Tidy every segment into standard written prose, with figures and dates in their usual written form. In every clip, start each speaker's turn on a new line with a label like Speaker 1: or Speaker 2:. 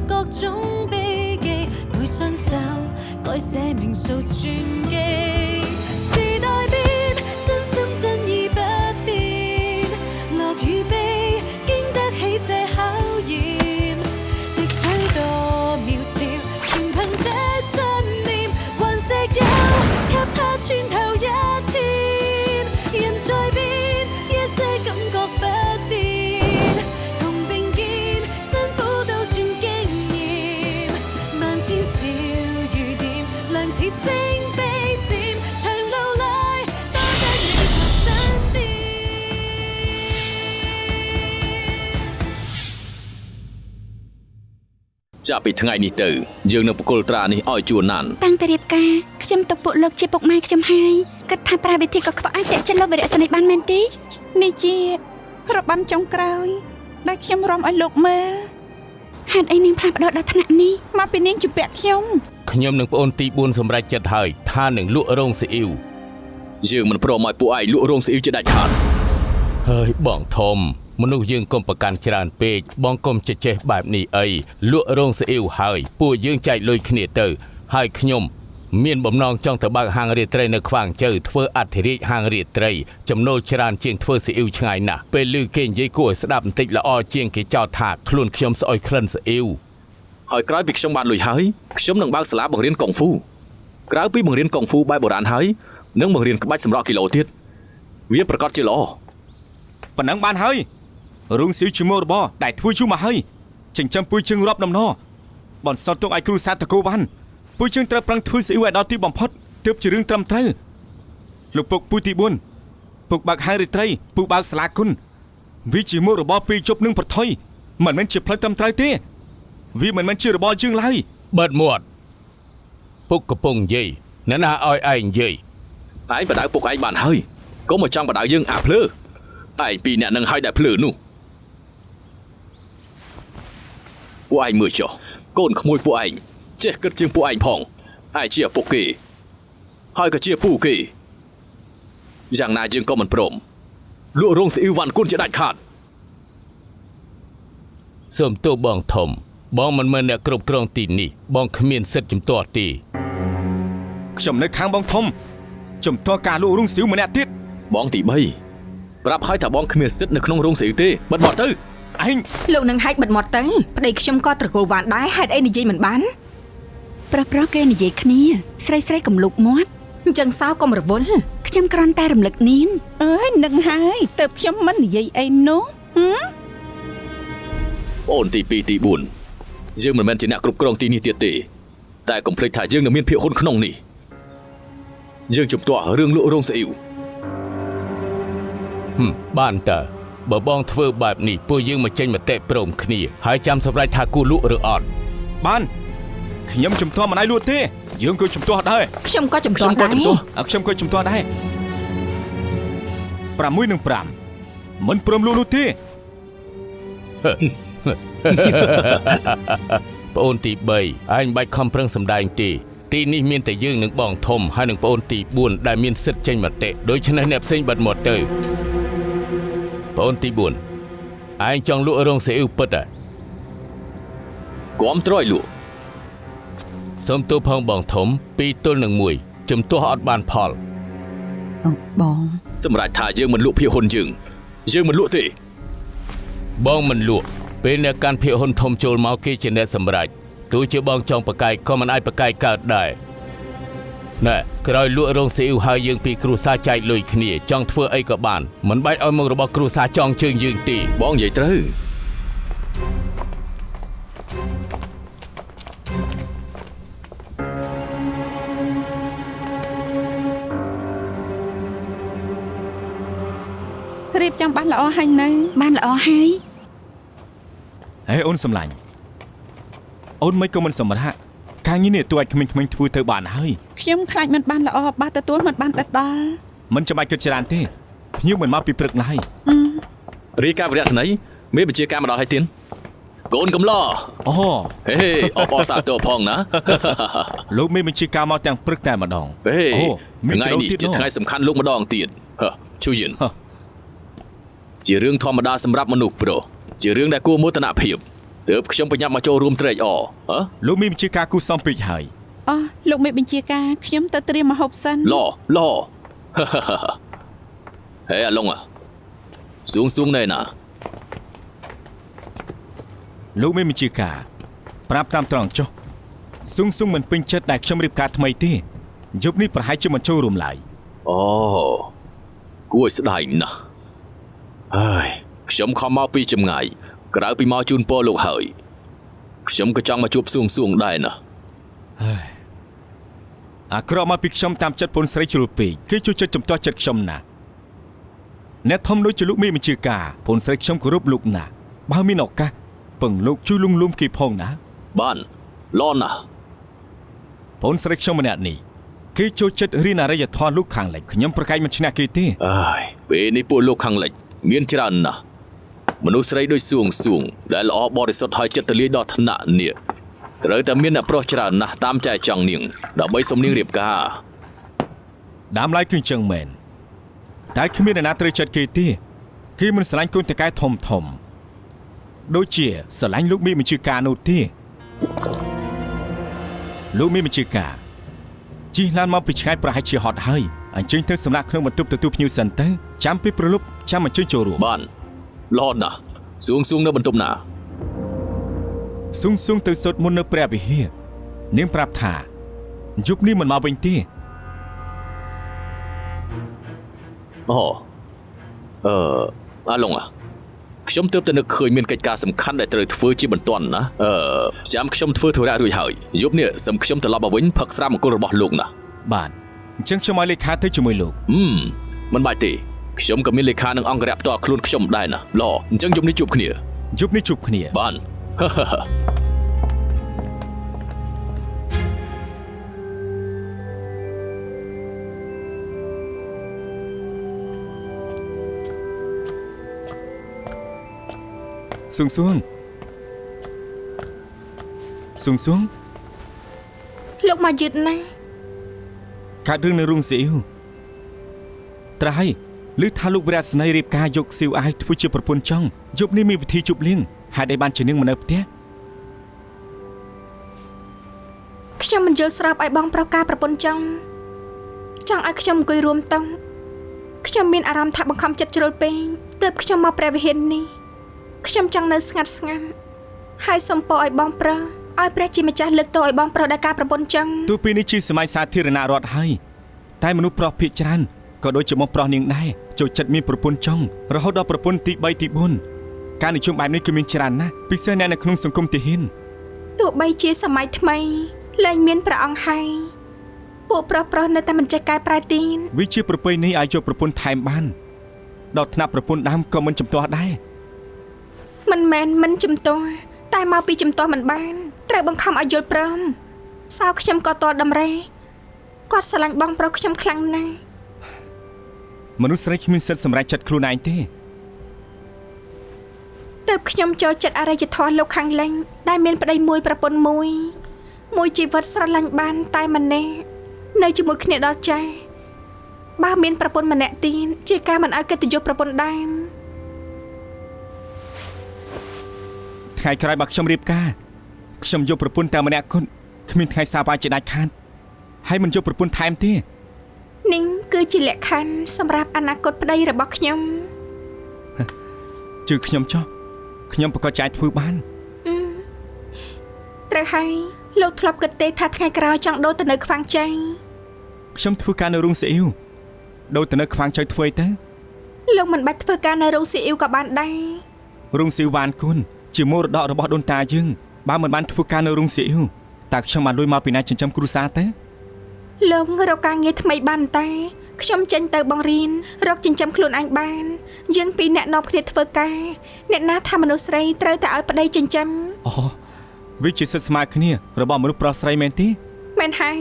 Speaker 1: 各種秘技，每雙手改寫名數傳記。時代變，真心真意不變，樂與悲經得起這考驗，歷史多渺小，全憑這信念，還石油給他穿透一天。人在變，一些感覺不變，同並肩，辛苦都算經驗，萬千小雨點，亮似星飛閃，長路裏多得你在身邊。
Speaker 2: จากពីថ្ងៃនេះទៅយើងនឹងបកគលត្រានេះឲ្យជួនណាន
Speaker 3: តាំងតែរៀបការខ្ញុំទុកពួកលោកជាពុកម៉ែខ្ញុំហើយគិតថាប្រាវិធីក៏ខ្វះអាចតែចិត្តលោកវិរៈស្នេហ៍បានមែនទេ
Speaker 4: នេះជារបាំចុងក្រោយដែលខ្ញុំរំឲ្យលោកមើល
Speaker 3: ហេតុអីនាងផ្លាស់ប្ដូរដល់ថ្នាក់នេះ
Speaker 4: មកពីនាងជំពាក់
Speaker 2: ខ្ញុំនឹងប្អូនទី4សម្រេចចិត្តហើយថានឹងលក់រោងស៊ីអ៊ីវយើងមិនព្រមឲ្យពួកឯងលក់រោងស៊ីអ៊ីវជាដាច់ខាតហើយបងធំមនុស្សយើងកុំប្រកាន់ច្រើនពេកបងកុំចេះបែបនេះអីលក់រោងស៊ីអ៊ីវហើយពួកយើងចែកលុយគ្នាទៅហើយខ្ញុំមានបំណងចង់ទៅបើកហាងរាត្រីនៅខ្វាងជើធ្វើអធិរាជហាងរាត្រីចំណូលច្រើនជាងធ្វើស៊ីអ៊ីវឆ្ងាយណាស់ពេលឮគេនិយាយគួរស្ដាប់បន្តិចល្អជាងគេចោទថាខ្លួនខ្ញុំស្អុយក្លិនស៊ីអ៊ីវហើយក្រោយពីខ្ញុំបានលុយហើយខ្ញុំនឹងបើកសាលាបង្រៀនកុងហ្វូក្រៅពីបង្រៀនកុងហ្វូបែបបុរាណហើយនឹងបង្រៀនក្បាច់សម្រក់គីឡូទៀតវាប្រកាសជាល្អ
Speaker 5: ប៉ុណ្ណឹងបានហើយរោងស៊ីវជាមួយរបរដែលធ្វើយូរមកហើយចិញ្ចឹមពូជើងរាប់ដំណបន្សល់ទុកឲ្យគ្រូសាស្ត្រតកូបានពូជើងត្រូវប្រឹងធ្វើស៊ីអ៊ីវឲ្យដល់ទីបំផុតទើបជារឿងត្រឹមត្រូវលោកពុកពូទី4ពុកបើកហាងរាត្រីពុកបើកសាលាគុណវាជាមួយរបរពេលជប់នឹងប្រថុយមិនមែនជាផ្លូវត្រឹមត្រូវទេវាមិនមែនជារបរយើងឡើយ
Speaker 2: បិទមាត់ពុកកំពុងនិយាយអ្នកណាឲ្យឯងនិយាយឯងបដៅពុកឯងបានហើយកុំមកចង់បដៅយើងអាភ្លើឯងពីរអ្នកនឹងឲ្យតែភ្លើនោះពួកឯងមើលចុះកូនក្មួយពួកឯងចេះគិតជាងពួកឯងផងឯងជាឪពុកគេហើយក៏ជាពូគេយ៉ាងណាយើងក៏មិនព្រមលក់រោងស៊ីអ៊ីវវ៉ាន់គុណជាដាច់ខាតសូមទោសបងធំបងមិនមែនអ្នកគ្រប់គ្រងទីនេះបងគ្មានសិទ្ធិជំទាស់ទេ
Speaker 5: ខ្ញុំនៅខាងបងធំជំទាស់ការលក់រោងស៊ីអ៊ីវម្នាក់ទៀត
Speaker 2: បងទី3ប្រាប់ឲ្យថាបងគ្មានសិទ្ធិនៅក្នុងរោងស៊ីអ៊ីវទេបិទមាត់ទៅ
Speaker 5: ឯង
Speaker 4: លោកនឹងហែកបិទមាត់ទៅប្តីខ្ញុំក៏ត្រកូលវ៉ាន់ដែរហេតុអីនិយាយមិនបាន
Speaker 3: ប្រុសគេនិយាយគ្នាស្រីកំលុកមាត់
Speaker 4: អញ្ចឹងសោកុំរវល់
Speaker 3: ខ្ញុំគ្រាន់តែរំលឹកនាង
Speaker 4: អើយនឹងហើយទៅខ្ញុំមិននិយាយអីនោះ
Speaker 2: អូនទី2ទី4យើងមិនមែនជាអ្នកគ្រប់គ្រងទីនេះទៀតទេតែកុំភ្លេចថាយើងនឹងមានភាគហ៊ុនក្នុងនេះយើងជំទាស់រឿងលក់រោងស៊ីអ៊ីវបានតើបើបងធ្វើបែបនេះពួកយើងមកចេញមតិព្រមគ្នាហើយចាំសម្រេចថាគួរលក់ឬអត់
Speaker 5: បានខ្ញុំជំទាស់មិនឲ្យលក់ទេយើងក៏ជំទាស់ដែរ
Speaker 4: ខ្ញុំក៏ជំទាស់ដែរ
Speaker 5: ខ្ញុំក៏ជំទាស់ដែរ6និង5មិនព្រមលក់នោះទេ
Speaker 2: ប្អូនទី3ឯងបាច់ខំប្រឹងសម្ដែងទេទីនេះមានតែយើងនឹងបងធំហើយនឹងប្អូនទី4ដែលមានសិទ្ធិចេញមតិដូច្នេះអ្នកផ្សេងបាត់មាត់ទៅប្អូនទី4ឯងចង់លក់រោងស៊ីអ៊ីវពិតគាំទ្រឲ្យលក់សូមទោសផងបងធំ2ទល់នឹង1ជំទាស់អត់បានផល
Speaker 3: បង
Speaker 2: សម្រាប់ថាយើងមិនលក់ភាគហ៊ុនយើងមិនលក់ទេបងមិនលក់ពេលអ្នកកាន់ភាគហ៊ុនធំចូលមកគេជាអ្នកសម្រេចទោះជាបងចង់ប្រកែកក៏មិនអាចប្រកែកកើតដែរណែក្រោយលក់រោងស៊ីអ៊ីវហើយយើងពីគ្រូសាចែកលុយគ្នាចង់ធ្វើអីក៏បានមិនបាច់ឲ្យមុខរបស់គ្រូសាចងជើងយើងទេបងនិយាយត្រូវ
Speaker 4: រៀបចំបានល្អហើយនៅ
Speaker 3: បានល្អហើយ
Speaker 5: ហេអូនសម្លាញ់អូនមិនក៏មិនសម្រាប់ការងារនេះទួឲ្យក្មេងៗធ្វើទៅបានហើយ
Speaker 4: ខ្ញុំខ្លាចមិនបានល្អបាត់ទទួលមិនបានដិតដល់
Speaker 5: មិនចាំបាច់គិតច្រើនទេភ្ញៀវមិនមកពីព្រឹកឡើយ
Speaker 2: រាយការណ៍វរៈស្នីមេបញ្ជាការមកដល់ហើយទៀនកូនកំឡោ
Speaker 5: អូ
Speaker 2: ហេអបសាទរផងណា
Speaker 5: លោកមេបញ្ជាការមកទាំងព្រឹកតែម្ដង
Speaker 2: ថ្ងៃនេះជាថ្ងៃសំខាន់លោកម្ដងទៀតជួយយិនជារឿងធម្មតាសម្រាប់មនុស្សប្រុសជារឿងដែលគួរមោទនភាព ទើបខ្ញុំបញ្ញាប់មកចូលរួមត្រេកអរហ៎
Speaker 5: លោកមានបញ្ជាការគូសំពេចហើយ
Speaker 4: អោះលោកមេបញ្ជាការខ្ញុំទៅត្រៀមម្ហូបសិន
Speaker 2: ឡហេអាឡុងសួងណែណា
Speaker 5: លោកមានបញ្ជាការប្រាប់តាមត្រង់ចុះស៊ុងមិនពេញចិត្តដែលខ្ញុំរៀបការថ្មីទេយប់នេះប្រហែលជាមិនចូលរួមឡើយ
Speaker 2: អូគួរឲ្យស្ដាយណាស់ហើយខ្ញុំខំមកពីចម្ងាយក្រៅពីមកជូនពរលោកហើយខ្ញុំក៏ចង់មកជួបសួងដែរណា
Speaker 5: អាក្រក់មកពីខ្ញុំតាមចិត្តពូនស្រីជ្រុលពេកគេជួយចិត្តចំទាស់ចិត្តខ្ញុំណាស់អ្នកធំដូចជាលោកមានបញ្ជាការពូនស្រីខ្ញុំគោរពលោកណាស់បើមានឱកាសពឹងលោកជួយលុងលុំគេផងណា
Speaker 2: បានល្អណាស់
Speaker 5: ពូនស្រីខ្ញុំម្នាក់នេះគេចូលចិត្តរៀនអរិយធម៌លោកខាងលិចខ្ញុំប្រកែកមិនឈ្នះគេទេ
Speaker 2: អើយពេលនេះពួកលោកខាងលិចមានច្រើនណាស់មនុស្សស្រីដូចសួងដែលល្អបរិសុទ្ធហើយចិត្តទលាយដល់ថ្នាក់នេះត្រូវតែមានអ្នកប្រុសច្រើនណាស់តាមចែចង់នាងដើម្បីសុំនាងរៀបការ
Speaker 5: ដើមឡើយគឺអញ្ចឹងមែនតែគ្មានអ្នកណាត្រូវចិត្តគេទេគេមិនស្រឡាញ់កូនតកែធំដូចជាស្រឡាញ់លោកមានបញ្ជាការនោះទេលោកមានបញ្ជាការជិះឡានមកពីឆ្ងាយប្រហែលជាហត់ហើយអញ្ជើញទៅសម្រាប់ក្នុងបន្ទប់ទទួលភ្ញៀវសិនទៅចាំពីប្រលប់ចាំអញ្ជើញចូលរួម
Speaker 2: បានល្អណាស់សួងនៅបន្ទប់ណា
Speaker 5: ស៊ុងទៅសុទ្ធមុននៅព្រះវិហារនាងប្រាប់ថាយប់នេះមិនមកវិញទេ
Speaker 2: អូអាឡុងខ្ញុំទើបតែនឹកឃើញមានកិច្ចការសំខាន់ដែលត្រូវធ្វើជាបន្ទាន់ណាចាំខ្ញុំធ្វើធុរៈរួចហើយយប់នេះសូមខ្ញុំត្រឡប់មកវិញផឹកស្រាមង្គលរបស់លោកណា
Speaker 5: បាទអញ្ចឹងខ្ញុំឲ្យលេខាទៅជាមួយលោក
Speaker 2: មិនបាច់ទេខ្ញុំក៏មានលេខានឹងអង្គរៈផ្ទាល់ខ្លួនខ្ញុំដែរណាល្អអញ្ចឹងយប់នេះជួបគ្នា
Speaker 5: បាន ស៊ុង
Speaker 3: លោកមកយឺតណាស់
Speaker 5: កាត់រឿងនៅរុងស៊ីវត្រៃឮថាលោកវរៈស្នេហ៍រៀបការយកស៊ីវអាយធ្វើជាប្រពន្ធចង់យប់នេះមានពិធីជប់លៀងហេតុអីបានជានាងមិននៅផ្ទះ
Speaker 3: ខ្ញុំមិនយល់ស្របឲ្យបងប្រុសការប្រពន្ធចង់ឲ្យខ្ញុំអង្គុយរួមតុខ្ញុំមានអារម្មណ៍ថាបង្ខំចិត្តជ្រុលពេកទើបខ្ញុំមកព្រះវិហារនេះខ្ញុំចង់នៅស្ងាត់ហើយសូមពរឲ្យបងប្រុសឲ្យព្រះជាម្ចាស់លើកទោសឲ្យបងប្រុសដែលការប្រពន្ធចង់
Speaker 5: ទោះពេលនេះជាសម័យសាធារណរដ្ឋហើយតែមនុស្សប្រុសភាគច្រើនក៏ដូចជាបងប្រុសនាងដែរចូលចិត្តមានប្រពន្ធចង់រហូតដល់ប្រពន្ធទី3ទី4ការនិយមបែបនេះគឺមានច្រើនណាស់ពិសេសអ្នកនៅក្នុងសង្គមទាហាន
Speaker 3: ទោះបីជាសម័យថ្មីលែងមានព្រះអង្គហើយពួកប្រុសនៅតែមិនចេះកែប្រែទីន
Speaker 5: វាជាប្រពៃណីឲ្យយកប្រពន្ធថែមបានដល់ថ្នាក់ប្រពន្ធដើមក៏មិនចំទាស់ដែរ
Speaker 3: មិនមែនមិនជំទាស់តែមកពីជំទាស់មិនបានត្រូវបង្ខំឲ្យយល់ព្រមសោខ្ញុំក៏តល់ដំរេគាត់ស្រឡាញ់បងប្រុសខ្ញុំខ្លាំងណាស់
Speaker 5: មនុស្សស្រីគ្មានសិទ្ធិសម្រេចចិត្តខ្លួនឯងទេ
Speaker 3: ទើបខ្ញុំចូលចិត្តអរិយធម៌លោកខាងលិចដែលមានប្តីមួយប្រពន្ធមួយជីវិតស្រឡាញ់បានតែម្នាក់នៅជាមួយគ្នាដល់ចាស់បើមានប្រពន្ធម្នាក់ទៀតជាការមិនឲ្យកិត្តិយសប្រពន្ធដែរ
Speaker 5: ថ្ងៃក្រោយបើខ្ញុំរៀបការខ្ញុំយកប្រពន្ធតែម្នាក់គត់គ្មានថ្ងៃសាវាយជាដាច់ខាតហើយមិនយកប្រពន្ធថែមទេ
Speaker 3: នេះគឺជាលក្ខខណ្ឌសម្រាប់អនាគតប្តីរបស់ខ្ញុំ
Speaker 5: ជឿខ្ញុំចុះខ្ញុំប្រកាសចាយធ្វើបាន
Speaker 3: ត្រូវហើយលោកធ្លាប់គិតទេថាថ្ងៃក្រោយចង់ដូរទៅនៅខ្វាំងជ័យ
Speaker 5: ខ្ញុំធ្វើការនៅរោងស៊ីអ៊ីវដូរទៅនៅខ្វាំងជ័យធ្វើអីទៅ
Speaker 3: លោកមិនបាច់ធ្វើការនៅរោងស៊ីអ៊ីវក៏បានដែរ
Speaker 5: រោងស៊ីវ៉ានគុណជាមរតករបស់ដូនតាយើងបើមិនបានធ្វើការនៅរោងស៊ីអ៊ីវតើខ្ញុំបានលុយមកពីណាចិញ្ចឹមគ្រួសារទៅ
Speaker 3: លោករកការងារថ្មីបានតែខ្ញុំចេញទៅបង្រៀនរកចិញ្ចឹមខ្លួនឯងបានយើងពីរអ្នកនាំគ្នាធ្វើការអ្នកណាថាមនុស្សស្រីត្រូវតែឲ្យប្តីចិញ្ចឹម
Speaker 5: អូវាជាសិទ្ធិស្មើគ្នារបស់មនុស្សប្រុសស្រីមែនទេ
Speaker 3: មែនហើយ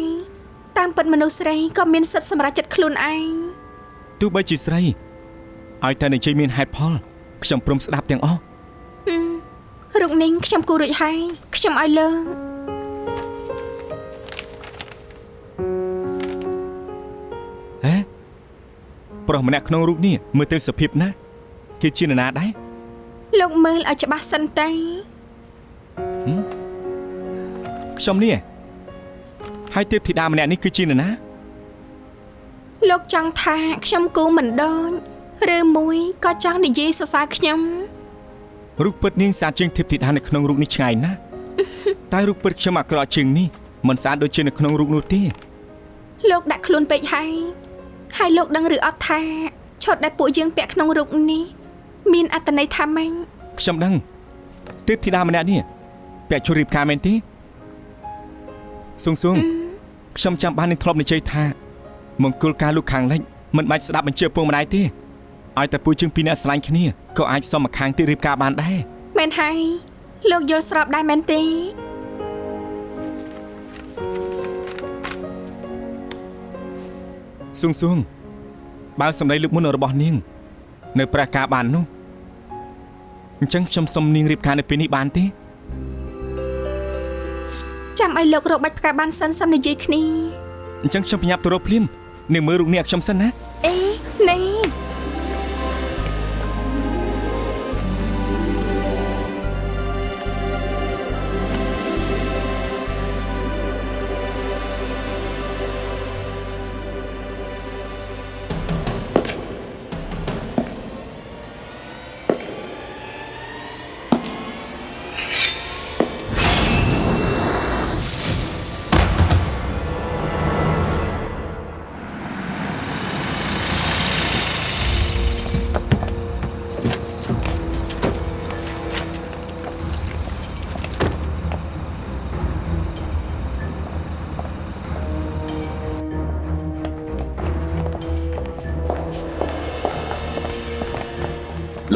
Speaker 3: តាមពិតមនុស្សស្រីក៏មានសិទ្ធិសម្រេចចិត្តខ្លួនឯង
Speaker 5: ទោះបីជាស្រីឲ្យតែនិយាយមានហេតុផលខ្ញុំព្រមស្ដាប់ទាំងអស់
Speaker 3: រូបនេះខ្ញុំគូរួចហើយខ្ញុំឲ្យលើ
Speaker 5: ហេប្រុសម្នាក់ក្នុងរូបនេះមើលទៅសុភាពណាស់គេជានរណាដែរ
Speaker 3: លោកមើលឲ្យច្បាស់សិនទៅ
Speaker 5: ខ្ញុំនេះហើយទេពធីតាម្នាក់នេះគឺជានរណា
Speaker 3: លោកចង់ថាខ្ញុំគូមិនដូចឬមួយក៏ចង់និយាយសរសើរខ្ញុំ
Speaker 5: រូបពិតនាងស្អាតជាងទេពធីតានៅក្នុងរូបនេះឆ្ងាយណាស់តែរូបពិតខ្ញុំអាក្រក់ជាងនេះមិនស្អាតដូចជានៅក្នុងរូបនោះទេ
Speaker 3: លោកដាក់ខ្លួនពេកហើយលោកដឹងឬអត់ថាឈុតដែលពួកយើងពាក់ក្នុងរូបនេះមានអត្ថន័យថាម៉េច
Speaker 5: ខ្ញុំដឹងទេពធីតាម្នាក់នេះពាក់ឈុតរៀបការមែនទេសួងខ្ញុំចាំបាននឹងធ្លាប់និយាយថាមង្គលការលោកខាងលិចមិនបាច់ស្ដាប់បញ្ជាពុកម្ដាយទេឲ្យតែពួកយើងពីរអ្នកស្រឡាញ់គ្នាក៏អាចសុំមកខាងទៀតរៀបការបានដែរ
Speaker 3: មែនហើយលោកយល់ស្របដែរមែនទេ
Speaker 5: សួងបើសម្ដីលើកមុនរបស់នាងនៅព្រះការបាននោះអញ្ចឹងខ្ញុំសុំនាងរៀបការនៅពេលនេះបានទេ
Speaker 3: ចាំឲ្យលោករកបាច់ផ្កាបានសិនសំនិយាយគ្នា
Speaker 5: អញ្ចឹងខ្ញុំប្រញាប់ទៅរកភ្លាមនាងមើលរូបនេះឲ្យខ្ញុំសិនណា
Speaker 3: អេនេះ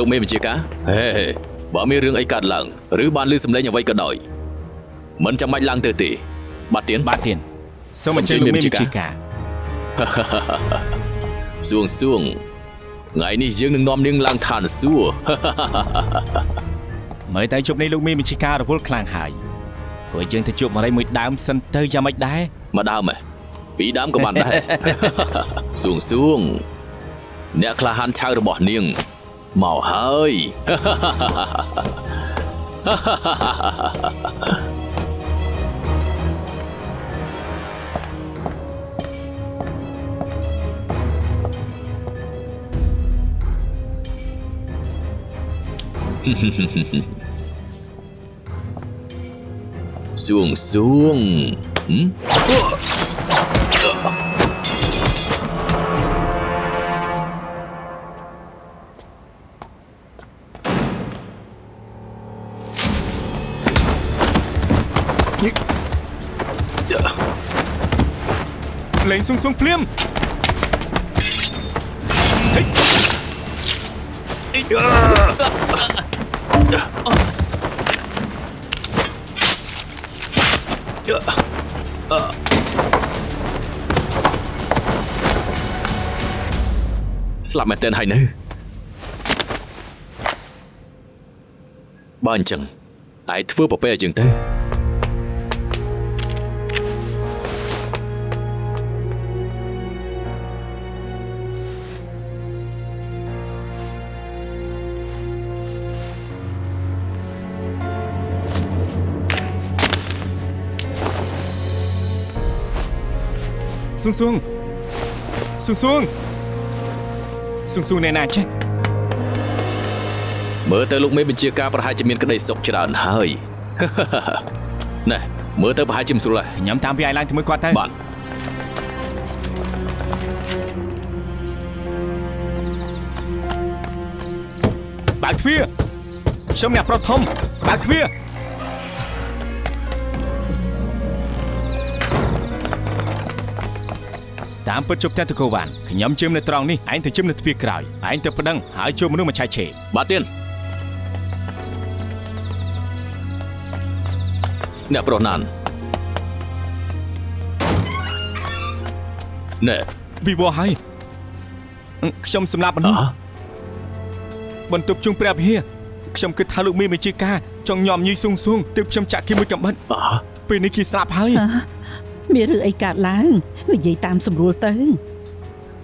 Speaker 2: លោកមេបញ្ជាការហេបើមានរឿងអីកើតឡើងឬបានឮសម្លេងអ្វីក៏ដោយមិនចាំបាច់ឡើងទៅទេបាទទៀន
Speaker 5: សូមអញ្ជើញលោកមេបញ្ជាការ
Speaker 2: សួងថ្ងៃនេះយើងនឹងនាំនាងឡើងឋានសួគ៌
Speaker 5: មើលតែជប់នេះលោកមេបញ្ជាការរវល់ខ្លាំងហើយព្រោះយើងទៅជួបមរីមួយដើមសិនទៅយ៉ាងម៉េចដែរ
Speaker 2: មកដើមពីរដើមក៏បានដែរ សួងអ្នកក្លាហានឆៅរបស់នាងមកហើយ សួង
Speaker 5: លេងសួងភ្លាម
Speaker 2: ស្លាប់មែនទែនហើយនៅបើអញ្ចឹងឯងធ្វើប្រពែអញ្ចឹងទៅ
Speaker 5: សួងណែណាចេះ
Speaker 2: មើលទៅលោកមេបញ្ជាការប្រហែលជាមានក្តីសុខច្រើនហើយ ណែមើលទៅប្រហែលជាមិនស្រួលដែរ
Speaker 5: ខ្ញុំតាមពីឯងឡើងជាមួយគាត់ទៅ
Speaker 2: បាទ
Speaker 5: បើកទ្វារខ្ញុំអ្នកប្រុសធំបើកទ្វារតាមពិតជប់តែតកោវ៉ាន់ខ្ញុំជិមនៅត្រង់នេះឯងទៅជិមនៅទ្វារក្រោយឯងទៅប្តឹងហើយជួបមនុស្សមកឆែកឆេរ
Speaker 2: បាទទៀនអ្នកប្រុសណានណែ
Speaker 5: វិវោហើយខ្ញុំសម្លាប់មនុស្សបន្ទប់ជុំព្រះវិហារខ្ញុំគិតថាលោកមេបញ្ជាការចង់ញោមញីសួងទើបខ្ញុំចាក់គេមួយកំបិតពេលនេះគេស្លាប់ហើយ
Speaker 4: មានរឿងអីកើតឡើងនិយាយតាមស្រួលទៅ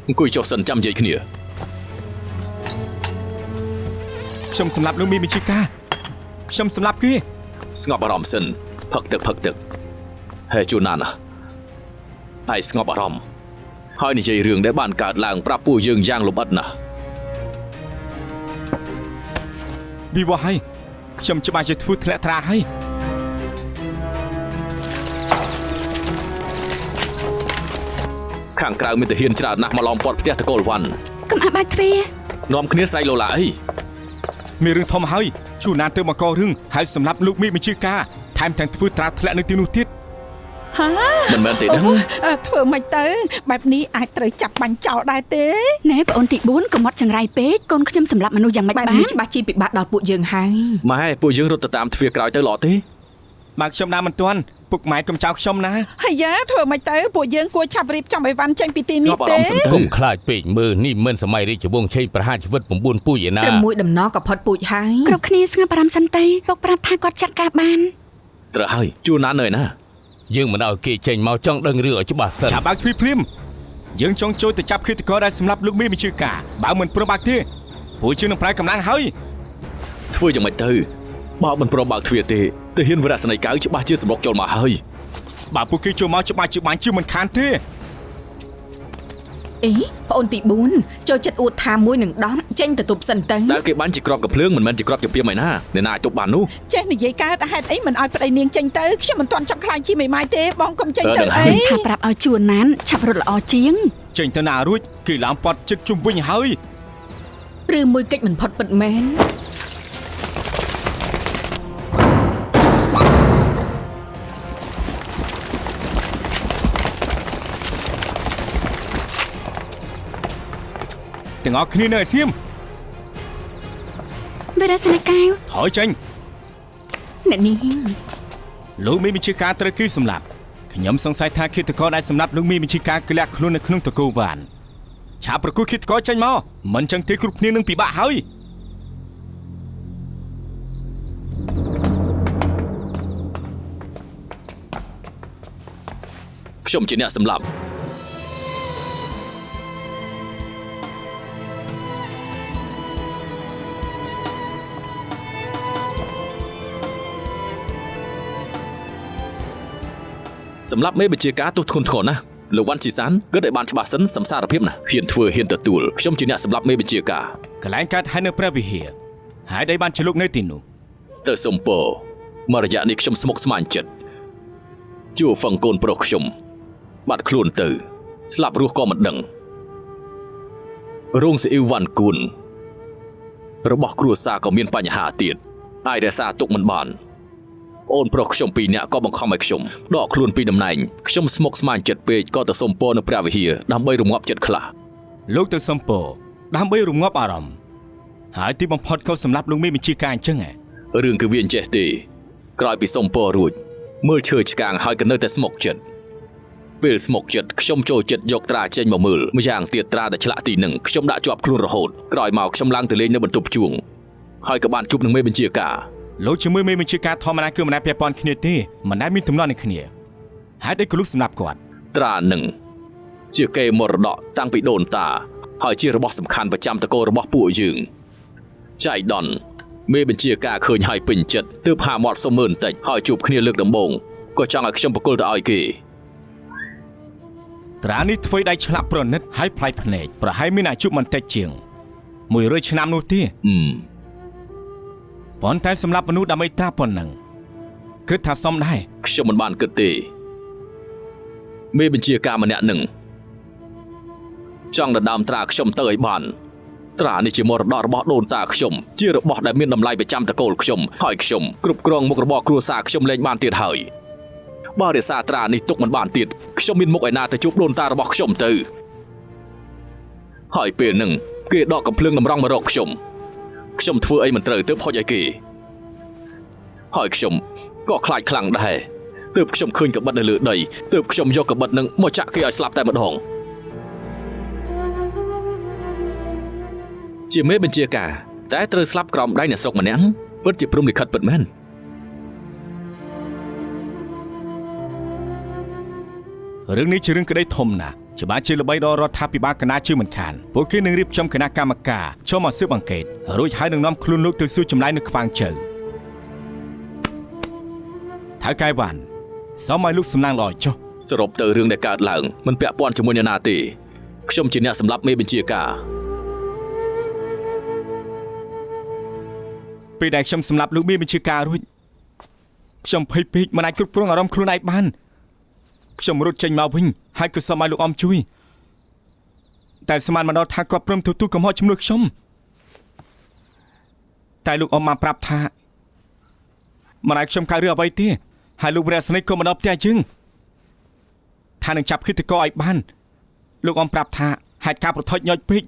Speaker 2: អង្គុយចុះសិនចាំនិយាយគ្នា
Speaker 5: ខ្ញុំសម្លាប់លោកមេបញ្ជាការខ្ញុំសម្លាប់គេ
Speaker 2: ស្ងប់អារម្មណ៍សិនផឹកទឹក ហេជួនណានឯស្ងប់អារម្មណ៍ហើយនិយាយរឿងដែលបានកើតឡើងប្រាប់ពួកយើងយ៉ាងលម្អិតណាស់
Speaker 5: វិវហើយខ្ញុំច្បាស់ជាធ្វើធ្លាក់ត្រាហើយ
Speaker 2: ខាងក្រៅមានទាហានច្រើនណាស់មកឡោមព័ទ្ធផ្ទះតកូលវ៉ាន់
Speaker 3: កុំអាបាច់ទ្វារ
Speaker 2: នាំគ្នាស្រែកឡូឡាអី
Speaker 5: មានរឿងធំហើយជួនណានទៅមកករឿងហើយសម្រាប់លោកមីបញ្ជាការថែមទាំងធ្វើត្រាធ្លាក់នៅទីនោះទៀត
Speaker 4: ហា
Speaker 2: មិនមែនទេដឹង
Speaker 4: ធ្វើមិនទៅបែបនេះអាចត្រូវចាប់បាញ់ចោលដែរទេ
Speaker 6: ណែប្អូនទី4កុំអត់ចង្រៃពេកកូនខ្ញុំសម្រាប់មនុស្សយ៉ាងម៉េច
Speaker 3: បែប
Speaker 6: បាន
Speaker 3: នេះច្បាស់ជាពិបាកដល់ពួកយើងហើយ
Speaker 2: ម៉ែពួកយើងរត់ទៅតាមទ្វារក្រោយទៅល្អទេ
Speaker 5: បើខ្ញុំដើរមិនទាន់ពុកម៉ែកុំចោលខ្ញុំណា
Speaker 4: ហើយយ៉ាធ្វើមិនទៅពួកយើងគួរឆាប់រៀបចំអីវ៉ាន់ចេញពីទី
Speaker 2: ស្ង
Speaker 4: នេះ
Speaker 2: ប់អារ
Speaker 4: ទេ
Speaker 2: ម្មណ៍សំទោ
Speaker 7: កុំខ្លាចពេកមើលនេះមិនសម័យរាជវង្សឆេងប្រហារជីវិត9ពូជឯណា
Speaker 3: ត្រឹមមួយដំណក៏ផុតពូជហើយ
Speaker 6: គ្រប់គ្នាស្ងប់អារម្មណ៍សិនទៅពុកប្រាប់ថាគាត់ចាត់ការបាន
Speaker 2: ត្រូវហើយជួនណាននៅឯណា
Speaker 7: យើងមិនឲ្យគេចេញមកចង់ដឹងរឿងឲ្យច្បាស់សិន
Speaker 5: ចាប់បើកទ្វារភ្លាមយើងចង់ចូលទៅចាប់ឃាតករដែលសម្រាប់លោកមីបញ្ជាការបើមិនព្រមបើកទេពួកយើងនឹងប្រើកម្លាំងហើយ
Speaker 2: ធ្វើយ៉ាងម៉េចទៅបើមិនព្រមបើកទ្វារទេទាហានវរៈសេនីកៅច្បាស់ជាសម្រុកចូលមកហើយ
Speaker 5: បើពួកគេចូលមកច្បាស់ជាបាញ់ជឿមិនខានទេ
Speaker 3: អីប្អូនទី4ចូលចិត្តអួតថាមួយនឹងដំចេញទៅទប់សិនទៅ
Speaker 2: ដែលគេបាញ់ជាក្របកំភ្លើងមិនមែនជាក្របចំពាមឯណាអ្នកណាអាចទប់បាននោះ
Speaker 4: ចេះនិយាយកើតហេតុអីមិនឲ្យប្តីនាងចេញទៅខ្ញុំមិនទាន់ចង់ខ្លាចជាមេម៉ាយទេបងកុំចេញទៅអី
Speaker 6: ថាប្រាប់ឲ្យជួនណានឆាប់រត់ល្អជាង
Speaker 5: ចេញទៅណារួចគេឡើងប៉ត់ចិត្តជុំវិញហើយ
Speaker 3: ឬមួយកិច្ចមិនផុតពិតមែន
Speaker 5: ទាំងអស់គ្នានៅឯសៀម
Speaker 6: វេរៈសេនីកៅ
Speaker 5: ថយចេញ
Speaker 3: អ្នកនាង
Speaker 5: លោកមីបញ្ជាការត្រូវគឺសម្លាប់ខ្ញុំសង្ស័យថាឃាតករដែលសម្លាប់លោកមីបញ្ជាការគឺលាក់ខ្លួននៅក្នុងតកូវ៉ានឆាប់ប្រគល់ឃាតករចេញមកមិនចឹងទេគ្រប់គ្នានឹងពិបាកហើយ
Speaker 2: ខ្ញុំជាអ្នកសម្លាប់ សម្រាប់មេបញ្ជាការទោះធ្ងន់ធ្ងរណាស់លោកវ៉ាន់ជីសានគិតឲ្យបានច្បាស់សិនសំសារភាពណាហ៊ានធ្វើហ៊ានទទួលខ្ញុំជាអ្នកសម្លាប់មេបញ្ជាការ
Speaker 5: កន្លែងកើតហើយនៅព្រះវិហារហើយដែលបានជាលោកនៅទីនោះ
Speaker 2: ទៅសុំពរមករយៈនេះខ្ញុំស្មុគស្មាញចិត្តជួហ្វឹងកូនប្រុសខ្ញុំបាត់ខ្លួនទៅស្លាប់រស់ក៏មិនដឹងរោងស៊ីអ៊ីវវ៉ាន់គួនរបស់គ្រួសារក៏មានបញ្ហាទៀតអាចរក្សាទុកមិនបានអូនប្រុសខ្ញុំ2នាក់ក៏បង្ខំឲ្យខ្ញុំដកខ្លួនពីតំណែងខ្ញុំស្មុគស្មាញចិត្តពេកក៏ទៅសុំពរនៅព្រះវិហារដើម្បីរងាប់ចិត្តខ្លះ
Speaker 5: លោកទៅសំពរដើម្បីរងាប់អារម្មណ៍ហើយទីបំផុតក៏សម្លាប់លោកមីបញ្ជាការអញ្ចឹងហ៎
Speaker 2: រឿងគឺវាអញ្ចេះទេក្រោយពីសុំពររួចមើលឈើឆ្កាងហើយក៏នៅតែស្មុគចិត្តពេលស្មុគចិត្តខ្ញុំចូលចិត្តយកត្រាចេញមកមើលម្យ៉ាងទៀតត្រាដែលឆ្លាក់ទីនឹងខ្ញុំដាក់ជាប់ខ្លួនរហូតក្រោយមកខ្ញុំឡើងទៅលេងនៅបន្ទប់ជួងហើយក៏បានជួបនឹងមេបញ្ជាការ
Speaker 5: លោកជាមួយមេបញ្ជាការធម្មតាគឺមិនដែលពាក់ព័ន្ធគ្នាទេមិនដែលមានទំនាស់នឹងគ្នាហើយដែលក៏លោកសម្លាប់គាត់
Speaker 2: ត្រានឹងជាកេរមរតកតាំងពីដូនតាហើយជារបស់សំខាន់ប្រចាំតកូលរបស់ពួកយើងចៃដនមេបញ្ជាការឃើញហើយពេញចិត្តទើបហាមាត់សុំមើលបន្តិចហើយជួបគ្នាលើកដំបូងក៏ចង់ឲ្យខ្ញុំបកគលទៅឲ្យគេ
Speaker 5: ត្រានេះធ្វើដៃឆ្លាក់ប្រណិតហើយផ្លៃភ្នែកប្រហែលមានអាយុមិនតិចជាង100ឆ្នាំនោះទេប៉ុន្តែសម្រាប់មនុស្សដើម្បីត្រាប៉ុណ្ណឹងគិតថាសមដែរ
Speaker 2: ខ្ញុំមិនបានគិតទេមេបញ្ជាការម្នាក់នឹងចង់ដណ្ដើមត្រាខ្ញុំទៅឲ្យបានត្រានេះជាមរតករបស់ដូនតាខ្ញុំជារបស់ដែលមានតម្លៃប្រចាំតកូលខ្ញុំហើយខ្ញុំគ្រប់គ្រងមុខរបរគ្រួសារខ្ញុំលែងបានទៀតហើយបើរក្សាត្រានេះទុកមិនបានទៀតខ្ញុំមានមុខឯណាទៅជួបដូនតារបស់ខ្ញុំទៅហើយពេលហ្នឹងគេដកកំភ្លើងតម្រង់មករកខ្ញុំធ្វើអីមិនត្រូវទើបហុចឲ្យគេហើយខ្ញុំក៏ខ្លាចខ្លាំងដែរទើបខ្ញុំឃើញកបិតនៅលើដីទើបខ្ញុំយកកបិតនឹងមកចាក់គេឲ្យស្លាប់តែម្ដងជាមេបញ្ជាការតែត្រូវស្លាប់ក្រោមដៃអ្នកស្រុកម្នាក់ពិតជាព្រំលិខិតពិតមែន
Speaker 5: រឿងនេះជារឿងក្តីធំណាស់ច្បាស់ជាល្បីដល់រដ្ឋាភិបាលកណាជឿមិនខានពួកគេនឹងរៀបចំគណៈកម្មការចូលមកស៊ើបអង្កេតរួចហើយនឹងនាំខ្លួនលោកទៅសួរចម្លើយនៅខ្វាងជើថៅកែវ៉ាន់ សមឲ្យលោកសំណាងល្អចុះ
Speaker 2: សរុបទៅរឿងដែលកើតឡើងមិនពាក់ព័ន្ធជាមួយអ្នកណាទេខ្ញុំជាអ្នកសម្លាប់មេបញ្ជាការ
Speaker 5: ពេលដែលខ្ញុំសម្លាប់លោកមេបញ្ជាការរួចខ្ញុំភ័យពេកមិនអាចគ្រប់គ្រងអារម្មណ៍ខ្លួនឯងបានខ្ញុំរត់ចេញមកវិញហើយក៏សូមឲ្យលោកអមជួយតែស្មានមកដល់ថាគាត់ព្រមទទួលកំហុសជំនួសខ្ញុំតែលោកអមបានប្រាប់ថាមិនឲ្យខ្ញុំកើតរឿងអ្វីទេហើយលោកព្រះស្នេហ៍ក៏មកដល់ផ្ទះយើងថានឹងចាប់ឃាតករឲ្យបានលោកអមប្រាប់ថាហេតុការប្រថុយញយពេក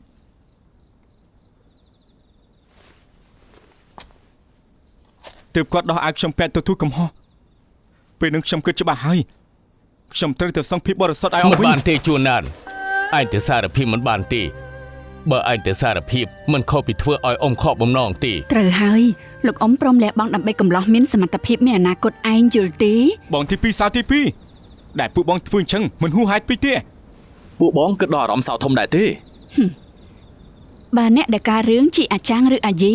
Speaker 5: ទើបគាត់ដោះឲ្យខ្ញុំពាក់ទទួលកំហុសពេលនឹងខ្ញុំគិតច្បាស់ហើយខ្ញុំត្រូវតែសង្ឃភាពបរិសុទ្ធឲ្យអ
Speaker 7: មិន
Speaker 5: ស់វិញ
Speaker 7: បានទេជួនណានឯងទៅសារភាពមិនបានទេបើឯងទៅសារភាពមិនខុសពីធ្វើឲ្យអ៊ំខកបំណងទេ
Speaker 6: ត្រូវហើយលោកអ៊ំព្រមលះបង់ដើម្បីកំឡោះមានសមត្ថភាពមានអនាគតឯងយល់ទេ
Speaker 5: បងទី2សារទី2ដែលពួកបងធ្វើអញ្ចឹងមិនហួសហេតុពេកទេ
Speaker 2: ពួកបងគិតដល់អារម្មណ៍សោធំដែរទេ
Speaker 6: បើអ្នកដែលការរឿងជាអាចារ្យឬអាយី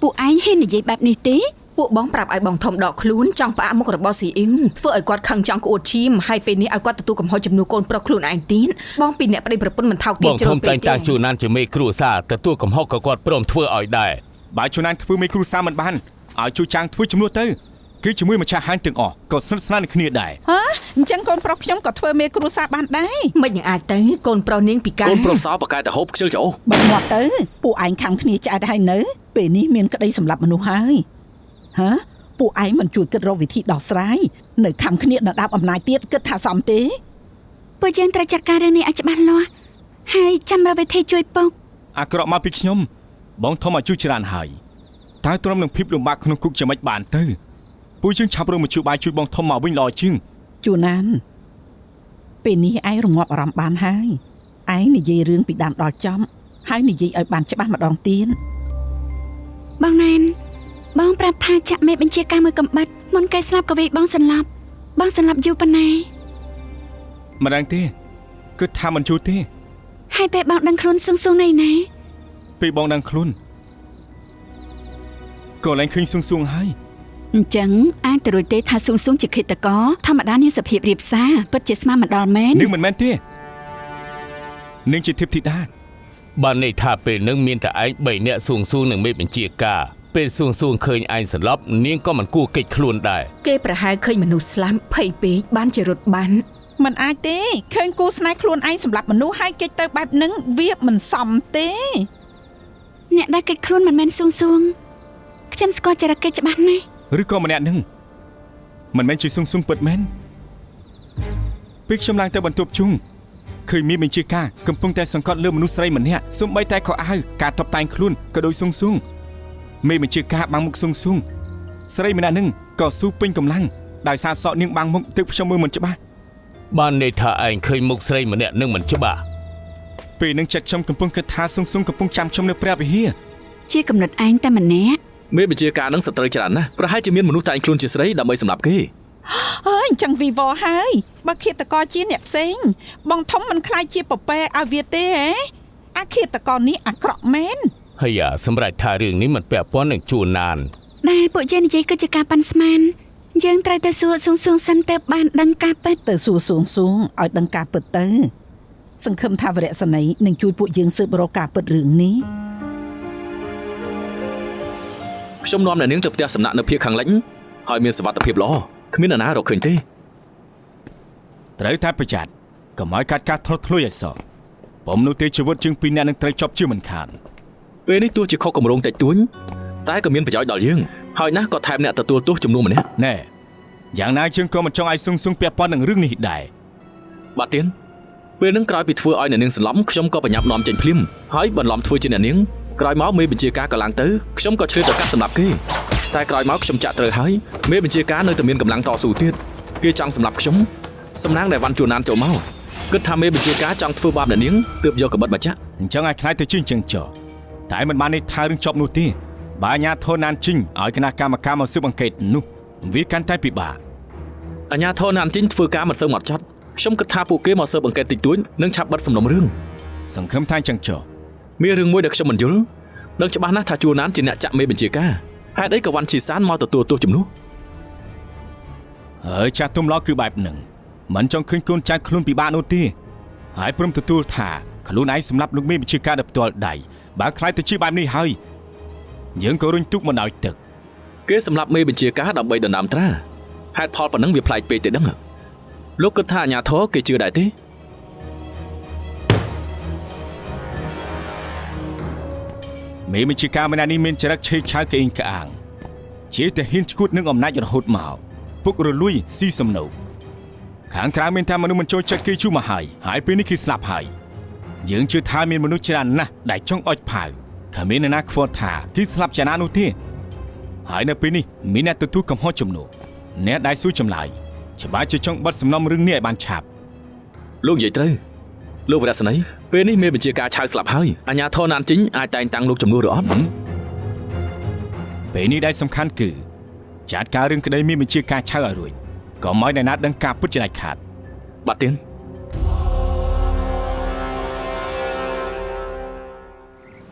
Speaker 6: ពួកឯងហ៊ាននិយាយបែបនេះទេ
Speaker 3: ពួកបងប្រាប់ឲ្យបងធំដកខ្លួនចង់ផ្អាកមុខរបស់ស៊ីអ៊ីវធ្វើឲ្យគាត់ខឹងចង់ក្អួតឈាមហើយពេលនេះឲ្យគាត់ទទួលកំហុសចំនួនកូនប្រុសខ្លួនឯងទៀតបងពីអ្នកប្តីប្រពន្ធមិនថោកទា
Speaker 7: បង
Speaker 3: បជ្រុ
Speaker 7: ធ
Speaker 3: ល
Speaker 7: ំ
Speaker 3: ពេ
Speaker 7: តែ
Speaker 3: ក
Speaker 7: ង
Speaker 3: ទេ
Speaker 7: តាំងជួនណានជាមេគ្រួសារទទួលកំហុសក៏គាត់ព្រមធ្វើឲ្យដែរ
Speaker 5: បើជួនណានធ្វើមេគ្រូសាមិនបានឲ្យជួយចាងធ្វើជំនួសទៅគឺជាមួយម្ចាស់ហាងទាំងអស់ក៏ស្និទ្ធស្នាលនឹងគ្នាដែរ
Speaker 4: ហ៎អញ្ចឹងកូនប្រុសខ្ញុំក៏ធ្វើមេគ្រួសារបានដែរ
Speaker 3: មិនយ៉ាងអាចទៅកូនប្រុសនាងពីការ
Speaker 2: កូនប្រុសសោបកែតែហូបខ្ជិលច្អូស
Speaker 4: បើមកទៅពួកឯងខំគ្នាឆ្អែតហើយនៅពេលនេះមានក្តីសម្លាប់មនុស្សហើយហ៎ពួកឯងមិនជួយគិតរកវិធីដោះស្រាយនៅខំគ្នាដណ្ដើមអំណាចទៀតគិតថាសមទេ
Speaker 6: ពួកយើងត្រូវចាត់ការរឿងនេះឲ្យច្បាស់លាស់ហើយចាំរកវិធីជួយពុក
Speaker 5: អាក្រក់មកពីខ្ញុំបងធំឲ្យជួយច្រើនហើយតើទ្រាំនឹងភាពលំបាកក្នុងគុកជាមិនបានទៅពួកយើងឆាប់រកមជ្ឈបាយជួយបងធំមកវិញល្អជាង
Speaker 4: ជួនណានពេលនេះឯងរងាប់អារម្មណ៍បានហើយឯងនិយាយរឿងពីដើមដល់ចំហើយនិយាយឲ្យបានច្បាស់ម្ដងទៀត
Speaker 6: បងណានបងប្រាប់ថាចាក់មេបញ្ជាការមួយកំបិតមុនគេស្លាប់ក៏វាបងសន្លប់យូរប៉ុណ្ណា
Speaker 5: មិនដឹងទេគិតថាមិនជួយទេ
Speaker 6: ហើយពេលបងដឹងខ្លួនសឹងៗណៃណា
Speaker 5: ពេលបងដឹងខ្លួនក៏ឡើងឃើញសួងហើយ
Speaker 6: អញ្ចឹងអាចទៅរួចទេថាស៊ូងជាឃាតករធម្មតានាងសភាពរៀបសារពិតជាស្មានមិនដល់មែន
Speaker 5: នឹងមិនមែនទេនឹងជាធីបធីតា
Speaker 7: បានន័យថាពេលនឹងមានតែឯង3នាក់សួងនឹងមេបញ្ជាការពេលសួងឃើញឯងសន្លប់នាងក៏មិនគួរកិច្ចខ្លួនដែរ
Speaker 3: គេប្រហែលឃើញមនុស្សស្លាប់ភ័យពេកបានជារត់បាន
Speaker 4: មិនអាចទេឃើញគូស្នេហ៍ខ្លួនឯងសម្រាប់មនុស្សហើយគេចទៅបែបហ្នឹងវាមិនសមទេ
Speaker 6: អ្នកដែលកិច្ចខ្លួនមិនមែនសួងខ្ញុំស្គាល់ចរិតគេច្បាស់ណាស់
Speaker 5: ឬក៏ម្នាក់នឹងមិនមែនជាសួងពិតមែនពេលខ្ញុំឡើងទៅបន្ទប់ជុងឃើញមានបញ្ជាការកំពុងតែសង្កត់លើមនុស្សស្រីម្នាក់សូម្បីតែខោអាវការតុបតែងខ្លួនក៏ដូចសួងមេបញ្ជាការបាំងមុខសួងស្រីម្នាក់នឹងក៏ស៊ូពេញកម្លាំងដោយសារសក់នាងបាំងមុខទើបខ្ញុំមើលមិនច្បាស់
Speaker 7: បានន័យថាឯងឃើញមុខស្រីម្នាក់នឹងមិនច្បាស់
Speaker 5: ពេលនឹងចិត្តខ្ញុំកំពុងគិតថាសួងកំពុងចាំខ្ញុំនៅព្រះវិហារ
Speaker 6: ជាកំណត់ឯងតែម្នាក់
Speaker 2: មេបញ្ជាការនឹងសត្រូវច្រើនណាស់ប្រហែលជាមានមនុស្សតែងខ្លួនជាស្រីដើម្បីសម្លាប់គេ
Speaker 4: អើយអញ្ចឹងវីវហើយបើឃាតករជាអ្នកផ្សេងបងធំមិនខ្លាចជាពពែឲ្យវាទេហ៎អាឃាតករនេះអាក្រក់មែន
Speaker 7: ហើយសម្រាប់ថារឿងនេះមិនពាក់ព័ន្ធនឹងជួនណាន
Speaker 6: ដែលពួកយើងនិយាយគឺជាការប៉ាន់ស្មានយើងត្រូវទៅសួរសួងសិនទៅបានដឹងការពិត
Speaker 4: ទៅសួរសួងឲ្យដឹងការពិតទៅសង្ឃឹមថាវរៈសនីនឹងជួយពួកយើងស៊ើបរកការពិតរឿងនេះ
Speaker 2: ខ្ញុំនាំអ្នកនាងទៅផ្ទះសំណាក់នៅភូមិខាងលិចហើយមានសុវត្ថិភាពល្អគ្មាននរណារកឃើញទេ
Speaker 5: ត្រូវតែប្រយ័ត្នកុំឲ្យកាត់ការធ្លុតធ្លុយឲ្យសោះបំនោះទេជីវិតជាងពីរអ្នកនឹងត្រូវជាប់ជាមិនខាន
Speaker 2: ពេលនេះទោះជាខុសគម្រោងតិចតួចតែក៏មានប្រយោជន៍ដល់យើងហើយណាស់ក៏ថែមអ្នកទទួលទោសចំនួនម្នាក់
Speaker 5: ណែយ៉ាងណាយើងក៏មិនចង់ឲ្យសួងពាក់ព័ន្ធនឹងរឿងនេះដែរ
Speaker 2: បាទទៀនពេលនឹងក្រោយពីធ្វើឲ្យអ្នកនាងសន្លប់ខ្ញុំក៏បញ្ញាប់នាំចេញភ្លាមហើយបន្លំធ្វើជាអ្នកនាងក្រោយមកមេបញ្ជាការក៏ឡើងទៅខ្ញុំក៏ឆ្លៀតទៅកាត់សម្លាប់គេតែក្រោយមកខ្ញុំចាក់ត្រូវហើយមេបញ្ជាការនៅតែមានកម្លាំងតស៊ូទៀតគេចង់សម្លាប់ខ្ញុំសំណាងដែលវ៉ាន់ជួនណានចូលមកគិតថាមេបញ្ជាការចង់ធ្វើបាបអ្នកនាងទើបយកកបិតមកចាក់
Speaker 5: អញ្ចឹងឲ្យខ្លាយទៅជាអញ្ចឹងចុះតែមិនបាននេះថារឿងចប់នោះទេបើអាញាធនណានជីងឲ្យគណៈកម្មការមកស៊ើបអង្កេតនោះវាកាន់តែពិបាក
Speaker 2: អាញាធរណានជីងធ្វើការមិនសូវហ្មត់ចត់ខ្ញុំគិតថាពួកគេមកស៊ើបអង្កេតតិចតួចនឹងឆាប់បិទសំណុំរឿង
Speaker 5: សង្ឃឹមថាអញ្ចឹងចុះ
Speaker 2: មានរឿងមួយដែលខ្ញុំមិនយល់ដឹងច្បាស់ណាស់ថាជួនណានជាអ្នកចាក់មេបញ្ជាការហេតុអីក៏វ៉ាន់ឈីសានមកទទួលទោសជំនួស
Speaker 5: ហ ចាស់ទុំឡោគឺបែបហ្នឹងមិនចង់ឃើញកូនចៅខ្លួនពិបាកនោះទេហើយព្រមទទួលថាខ្លួនឯងសម្រាប់លោកមេបញ្ជាការដោយផ្ទាល់ដៃបើខ្លាចទៅជាបែបនេះហើយយើងក៏រុញទុកមិនឲ្យទឹក
Speaker 8: គេសម្រាប់មេបញ្ជាការដើម្បីដណ្ដើមត្រាហេតុផលប៉ុណ្ណឹងវាប្លែកពេកទៅដឹងលោកគិតថាអាញាធរគេជឿដែរទេ
Speaker 5: មេបញ្ជាការម្នាក់នេះមានចរិតឆេកឆាវក្អេងក្អាងជាតែហ៊ានឈួតនឹងអំណាចរហូតមកពុករលួយស៊ីសំណូកខាងក្រៅមានតែមនុស្សមិនចូលចិត្តគេជួមកហើយពេលនេះគេស្លាប់ហើយយើងជឿថាមានមនុស្សច្រើនណាស់ដែលចង់អុចផៅគ្មានអ្នកណាខ្វល់ថាគេស្លាប់ចាណានោះទេហើយនៅពេលនេះមានអ្នកទទួលកំហុសចំនួនអ្នកដែលសួរចម្លើយច្បាស់ជាចង់បិទសំណុំរឿងនេះឲ្យបានឆាប់
Speaker 8: លោកនិយាយត្រូវលោកវរៈសេនីពេលនេះមេបញ្ជាការឆៅស្លាប់ហើយអាញាធរណានជីងអាចតែងតាំងលោកជំនួសឬអត់
Speaker 5: ពេលនេះដែលសំខាន់គឺចាត់ការរឿងក្តីមានបញ្ជាការឆៅឲ្យរួចក៏មកឲ្យអ្នកណាដឹងការពិតជាដាច់ខាត
Speaker 8: បាត់ទៀន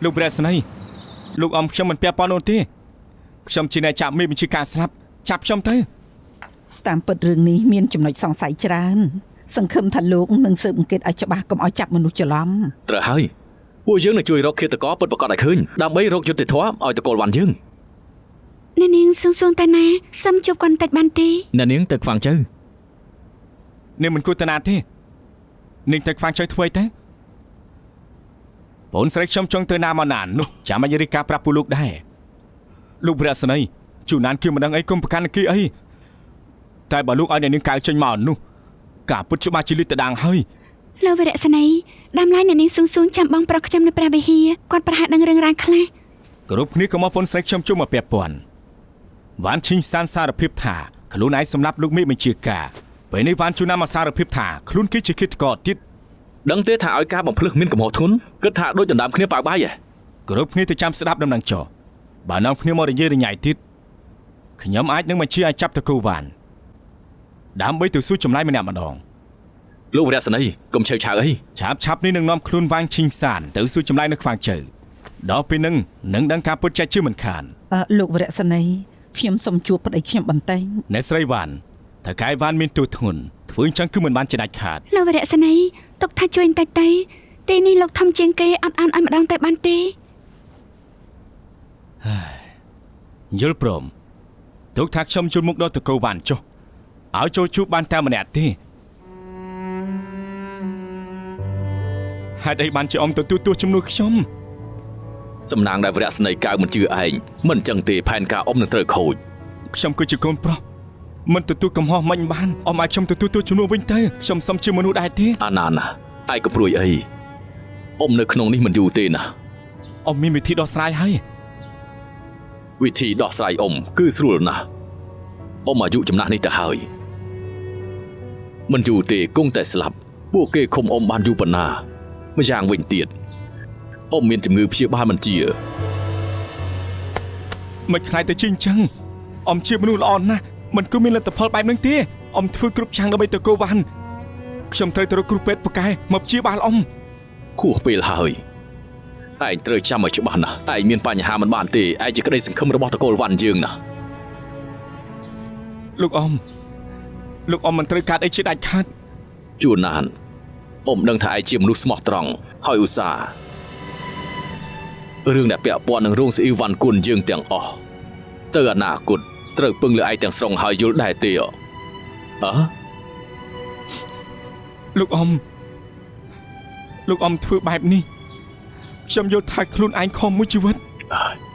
Speaker 5: លោកព្រះស្នីលោកអមខ្ញុំមិនពាក់ព័ន្ធនោះទេខ្ញុំជាអ្នកចាប់មេបញ្ជាការស្លាប់ចាប់ខ្ញុំទៅ
Speaker 4: តាមពិតរឿងនេះមានចំណុចសង្ស័យច្រើនសង្ឃឹមថាលោកនឹងស៊ើបអង្កេតឲ្យច្បាស់កុំឲ្យចាប់មនុស្សច្រឡំ
Speaker 8: ត្រូវហើយពួកយើងនឹងជួយរកឃាតករពិតប្រាកដឲ្យឃើញដើម្បីរកយុត្តិធម៌ឲ្យតកូលវ៉ាន់យើង
Speaker 6: អ្នកនាងសួងតាណាសុំជួបគាត់បន្តិចបានទេ
Speaker 7: អ្នកនាងទៅខ្វាងជើ
Speaker 5: នេះមិនគួរតាណាទេនឹងទៅខ្វាងចុយធ្វើអីទៅបងស្រីខ្ញុំចង់ទៅណាមកណាននោះចាំឲ្យរៀបការប្រាប់ពួកលោកដែរលោកព្រះស្នីជួនណានគឺមិនដឹងអីគុំប្រកាន់គេអីតែបើលោកឲ្យអ្នកនាងកៅចេញមកនោះការពុតច្បាស់ជាលិតតដាងហើយ
Speaker 6: លោកវរៈសេនីដើមឡើយអ្នកនាងសួងចាំបងប្រុសខ្ញុំនៅព្រះវិហារគាត់ប្រហែលដឹងរឿងរ៉ាវខ្លះ
Speaker 5: គ្រប់គ្នាក៏មកបងស្រីខ្ញុំជួបមកពាក់ព័ន្ធវ៉ាន់ឈីងសានសារភាពថាខ្លួនឯងសម្រាប់លោកមេបញ្ជាការពេលនេះវ៉ាន់ជួនណាមកសារភាពថាខ្លួនគឺជាគិតកោទៀត
Speaker 8: ដឹងទេថាឲ្យការបំភ្លឹះមានកំហុសធ្ងន់គិតថាដូចដណ្ដើមគ្នាប៉ាវបាយហ៎
Speaker 5: គ្រប់គ្នាទៅចាំស្ដាប់ដំណឹងចោះបើនាំគ្នាមករញ៉េរញ៉ៃទៀតខ្ញុំអាចនឹងបញ្ជាឲ្យចាប់តកូវ៉ាន់ដើម្បីទៅសួរចម្លើយម្នាក់ម្ដង
Speaker 8: លោកវរៈសេនីកុំឆេវឆាវអី
Speaker 5: ឆាប់នេះនឹងនាំខ្លួនវ៉ាងឈីងសានទៅសួរចម្លើយនៅខ្វាងជើដល់ពេលនឹងនឹងដឹងការពុតចាច់ជឿមិនខាន
Speaker 4: លោកវរៈសេនីខ្ញុំសូមជួបប្តីខ្ញុំបន្តិច
Speaker 5: អ្នកស្រីវ៉ាន់ថាកាយវ៉ាន់មានទូធ្ងន់ធ្វើអញ្ចឹងគឺមិនបានជាដាច់ខាត
Speaker 6: លោកវរៈសេនីទុកថាជួយបន្តិចទៅទីនេះលោកធំជាងគេអត់អានឲ្យម្ដងទៅបានទេ
Speaker 5: យល់ព្រមទុកថាខ្ញុំជូនមុខដល់តកូវ៉ាន់ចុះឲ្យចូលជួបបានតែម្នាក់ទេហេតុអីបានជាអមទទួលទោសជំនួសខ្ញុំ
Speaker 8: សំណាងដែលវរៈសេនីកៅមិនជឿឯងមិនចឹងទេផែនការអ៊ំនឹងត្រូវខូច
Speaker 5: ខ្ញុំគឺជាកូនប្រុសមិនទទួលកំហុសមិនបានអមឲ្យខ្ញុំទទួលទោសជំនួសវិញទៅខ្ញុំសុំជាមនុស្សដែរទេ
Speaker 8: អាណានណាឯងក៏ព្រួយអីអ៊ំនៅក្នុងនេះមិនយូរទេណា
Speaker 5: អមមានវិធីដោះស្រាយហើយ
Speaker 8: វិធីដោះស្រាយអ៊ំគឺស្រួលណាស់អ៊ំអាយុចំណាស់នេះទៅហើយមិនយូរទេគង់តែស្លាប់ពួកគេឃុំអ៊ំបានយូរប៉ុណ្ណាម្យ៉ាងវិញទៀតអ៊ំមានជំងឺព្យាបាលមិនជា
Speaker 5: មិនខ្លាចទៅជាអញ្ចឹងអមជាមនុស្សល្អណាស់មិនគួរមានលទ្ធផលបែបហ្នឹងទេអមធ្វើគ្រប់យ៉ាងដើម្បីទៅកូវ៉ាន់ខ្ញុំត្រូវទៅរកគ្រូពេទ្យប៉កែមកព្យាបាលអម
Speaker 8: ខួសពេលហើយឯងត្រូវចាំឲ្យច្បាស់ណាស់ឯងមានបញ្ហាមិនបានទេឯងជាក្តីសង្ឃឹមរបស់តកូលវ៉ាន់យើងណា
Speaker 5: លោកអមមិនត្រូវកាត់អីជាដាច់ខាត
Speaker 8: ជួនណានអ៊ំដឹងថាឯងជាមនុស្សស្មោះត្រង់ហើយឧស្សាហ៍រឿងដែលពាក់ព័ន្ធនឹងរោងស៊ីអ៊ីវវ៉ាន់គុនយើងទាំងអស់ទៅអនាគតត្រូវពឹងលើឯងទាំងស្រុងហើយយល់ដែរទេអ
Speaker 5: លោកអមធ្វើបែបនេះខ្ញុំយល់ថាខ្លួនឯងខំមួយជីវិត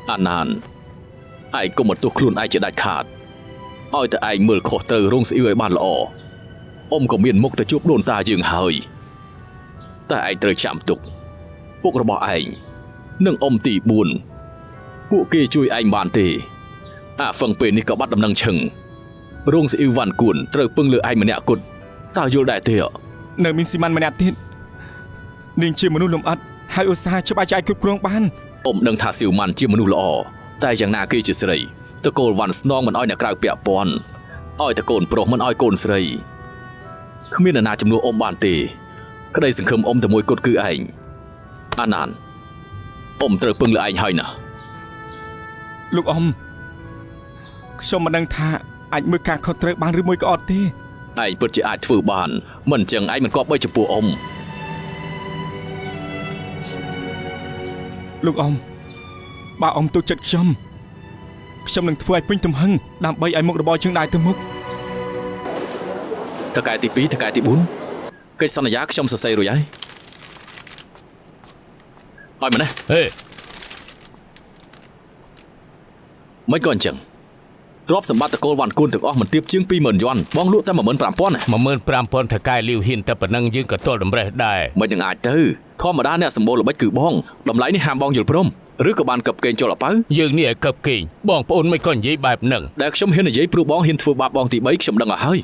Speaker 8: អាណានឯងកុំមកទោសខ្លួនឯងជាដាច់ខាតឲ្យតែឯងមើលខុសត្រូវរោងស៊ីអ៊ីវឲ្យបានល្អអ៊ំក៏មានមុខទៅជួបដូនតាយើងហើយតែឯងត្រូវចាំទុកពុករបស់ឯងនិងអ៊ំទី4ពួកគេជួយឯងបានទេអាហ្វឹងពេលនេះក៏បាត់ដំណឹងឈឹងរោងស៊ីអ៊ីវវ៉ាន់គួនត្រូវពឹងលើឯងម្នាក់គត់តើយល់ដែរទេ
Speaker 5: នៅមានស៊ីម៉ាន់ម្នាក់ទៀតនាងជាមនុស្សលំអិតហើយឧស្សាហ៍ច្បាស់ជាអាចគ្រប់គ្រងបាន
Speaker 8: អ៊ំដឹងថាស៊ីវម៉ាន់ជាមនុស្សល្អតែយ៉ាងណាគេជាស្រីតកូលវ៉ាន់ស្នងមិនឲ្យអ្នកក្រៅពាក់ព័ន្ធឲ្យតែកូនប្រុសមិនឲ្យកូនស្រីគ្មាននរណាជំនួសអ៊ំបានទេក្តីសង្ឃឹមអ៊ំតែមួយគត់គឺឯងអាណានអ៊ំត្រូវពឹងលើឯងហើយណា
Speaker 5: លោកអមខ្ញុំមិនដឹងថា អាចមើលការខុសត្រូវបានឬមួយក៏អត់ទេ
Speaker 8: ឯងពិតជាអាចធ្វើបានមិនចឹងឯងមិនគប្បីចំពោះអ៊ំ
Speaker 5: លោកអ៊ំបើអ៊ំទុកចិត្តខ្ញុំនឹងធ្វើឲ្យពេញទំហឹងដើម្បីឲ្យមុខរបរជើងដៃទៅមុខ
Speaker 8: តកែទី2តកែទី4កិច្ចសន្យាខ្ញុំសរសេររួចហើយឲ្យមកនេះ
Speaker 2: ហេ
Speaker 8: មិនក៏អញ្ចឹងទ្រព្យសម្បត្តិតកូលវ៉ាន់គួនទាំងអស់មិនទៀបជាង 20000 យន់បងលក់តែ 15000
Speaker 2: 15000ថកែលាវហ៊ានតែប៉ុណ្ណឹងយើងក៏ទល់តម្រេះដែរ
Speaker 8: មិននឹងអាចទៅធម្មតាអ្នកសម្បូរល្បិចគឺបងតម្លៃនេះហាមបងយល់ព្រមឬក៏បានកឹបកេងចូលអប៉ៅ
Speaker 2: យើងនេះឲ្យកឹបកេងបងប្អូនមិនក៏និយាយបែបហ្នឹង
Speaker 8: ដែលខ្ញុំហ៊ាននិយាយព្រោះបងហ៊ានធ្វើបាបបងទី3ខ្ញុំដឹងឲ្យហើយ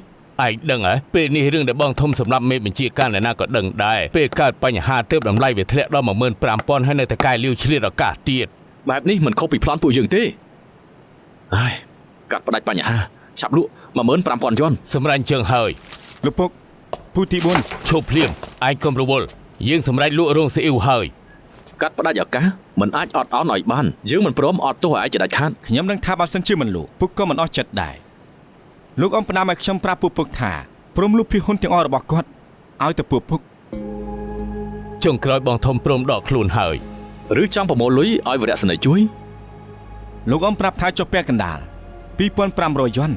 Speaker 2: ឯងដឹងហ៎ពេលនេះរឿងដែលបងធំសម្រាប់មេបញ្ជាការអ្នកណាក៏ដឹងដែរពេលកើតបញ្ហាទើបតម្លៃវាធ្លាក់ដល់ 15000 ហើយនៅថកែលាវឆ្លៀតឱកាសទៀត
Speaker 8: បែបនេះមិនខុសពីប្លន់ពួកយើងទេហើយកាត់ផ្ដាច់បញ្ហាឆាប់លក់ 15000 យន់
Speaker 2: សម្រាប់ជើងហើយ
Speaker 5: លោកពុកពូទី4
Speaker 2: ឈប់ភ្លាមឯងកុំរវល់យើងសម្រេចលក់រោងស៊ីអ៊ីវហើយ
Speaker 8: កាត់ផ្ដាច់ឱកាសមិនអាចអត់ឱនឲ្យបានយើងមិនព្រមអត់ទោសឲ្យឯងជាដាច់ខាត
Speaker 5: ខ្ញុំនឹងថាបើសិនជាមិនលក់ពុកក៏មិនអស់ចិត្តដែរលោកអ៊ំផ្ដាំឲ្យខ្ញុំប្រាប់ពួកពុកថាព្រមលុបភាគហ៊ុនទាំងអស់របស់គាត់ឲ្យទៅពួកពុក
Speaker 2: ចុងក្រោយបងធំព្រមដកខ្លួនហើយ
Speaker 8: ឬចង់ប្រមូលលុយឲ្យវរៈសេនីយ៍ជួយ
Speaker 5: លោកអ៊ំប្រាប់ថាចុះពាក់កណ្ដាល 2500 យន់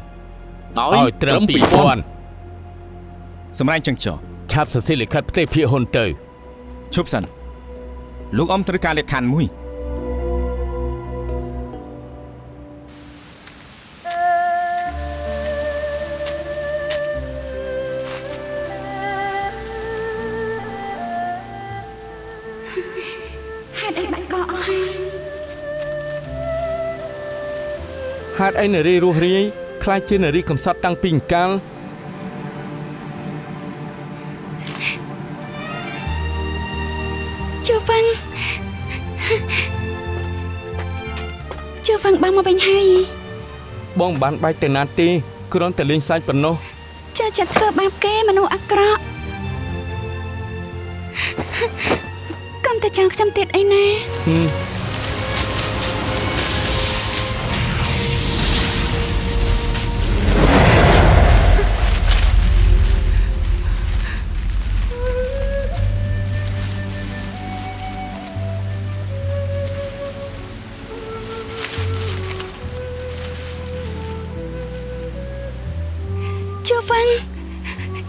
Speaker 2: ឲ្យត្រឹម 2000
Speaker 5: សម្រាប់ចឹងចុះ
Speaker 2: ឆាប់សរសេរលិខិតផ្ទេរភាគហ៊ុនទៅ
Speaker 5: ឈប់សិនលោកអ៊ំត្រូវការលក្ខខណ្ឌមួយ
Speaker 6: ហេតុអីបាច់ក៏អស់ហើយ
Speaker 2: ហេតុអីនារីរស់រាយខ្លាចជានារីកំសត់តាំងពីអង្កាល
Speaker 6: ជួវ៉ាំងបងមកវិញហើយ
Speaker 2: បងបានបាច់ទៅណាទេគ្រាន់តែលេងសើចប៉ុណ្ណោះ
Speaker 6: ចាត់ធ្វើបាបគេមនុស្សអាក្រក់កំតែចង់ខ្ញុំទៀតអីណា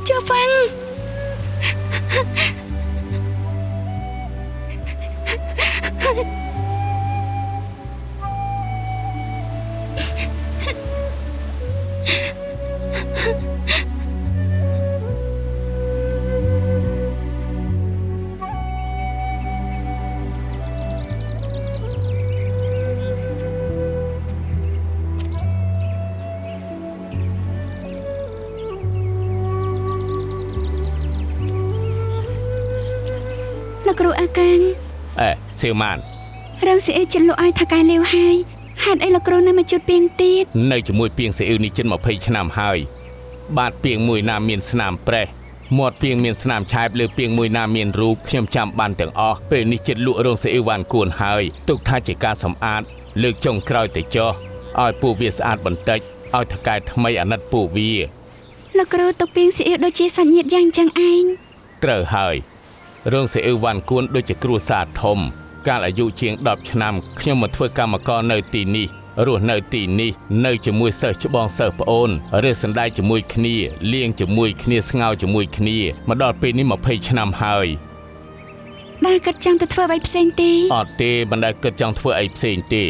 Speaker 6: ជួវ៉ាំង លោកគ្រូអាកាង
Speaker 2: អេសៀវម៉ាន
Speaker 6: រងស៊ីអ៊ីចិនលក់ឲ្យថកែលាវហើយហេតុអីលោកគ្រូនៅមកជួតពីងទៀត
Speaker 2: នៅជាមួយពីងស៊ីអ៊ីវនេះជិន20ឆ្នាំហើយបាតពីងមួយណាមានស្នាមប្រេះមាត់ពីងមានស្នាមឆែបលើពីងមួយណាមានរូបខ្ញុំចាំបានទាំងអស់ពេលនេះជិតលក់រោងស៊ីអ៊ីវវ៉ាន់គួនហើយទុកថាជាការសម្អាតលើកចុងក្រោយទៅចុះឲ្យពួកវាស្អាតបន្តិចឲ្យថកែថ្មីអាណិតពួកវា
Speaker 6: លោកគ្រូទុកពីងស៊ីអ៊ីវដូចជាសាច់ញាតិយ៉ាងចឹងឯង
Speaker 2: ត្រូវហើយរោងស៊ីអ៊ីវវ៉ាន់គួនដូចជាគ្រួសារធំកាលអាយុជាង10ឆ្នាំខ្ញុំមកធ្វើកម្មករនៅទីនេះរស់នៅទីនេះនៅជាមួយសិស្សច្បងសិស្សប្អូនរើសសណ្ដែកជាមួយគ្នាលៀងជាមួយគ្នាស្ងោរជាមួយគ្នាមកដល់ពេលនេះ20ឆ្នាំហើយ
Speaker 6: ដែលគិតចង់ទៅធ្វើអ្វីផ្សេងទេ
Speaker 2: អត់ទេមិនដែលគិតចង់ធ្វើអីផ្សេងទេ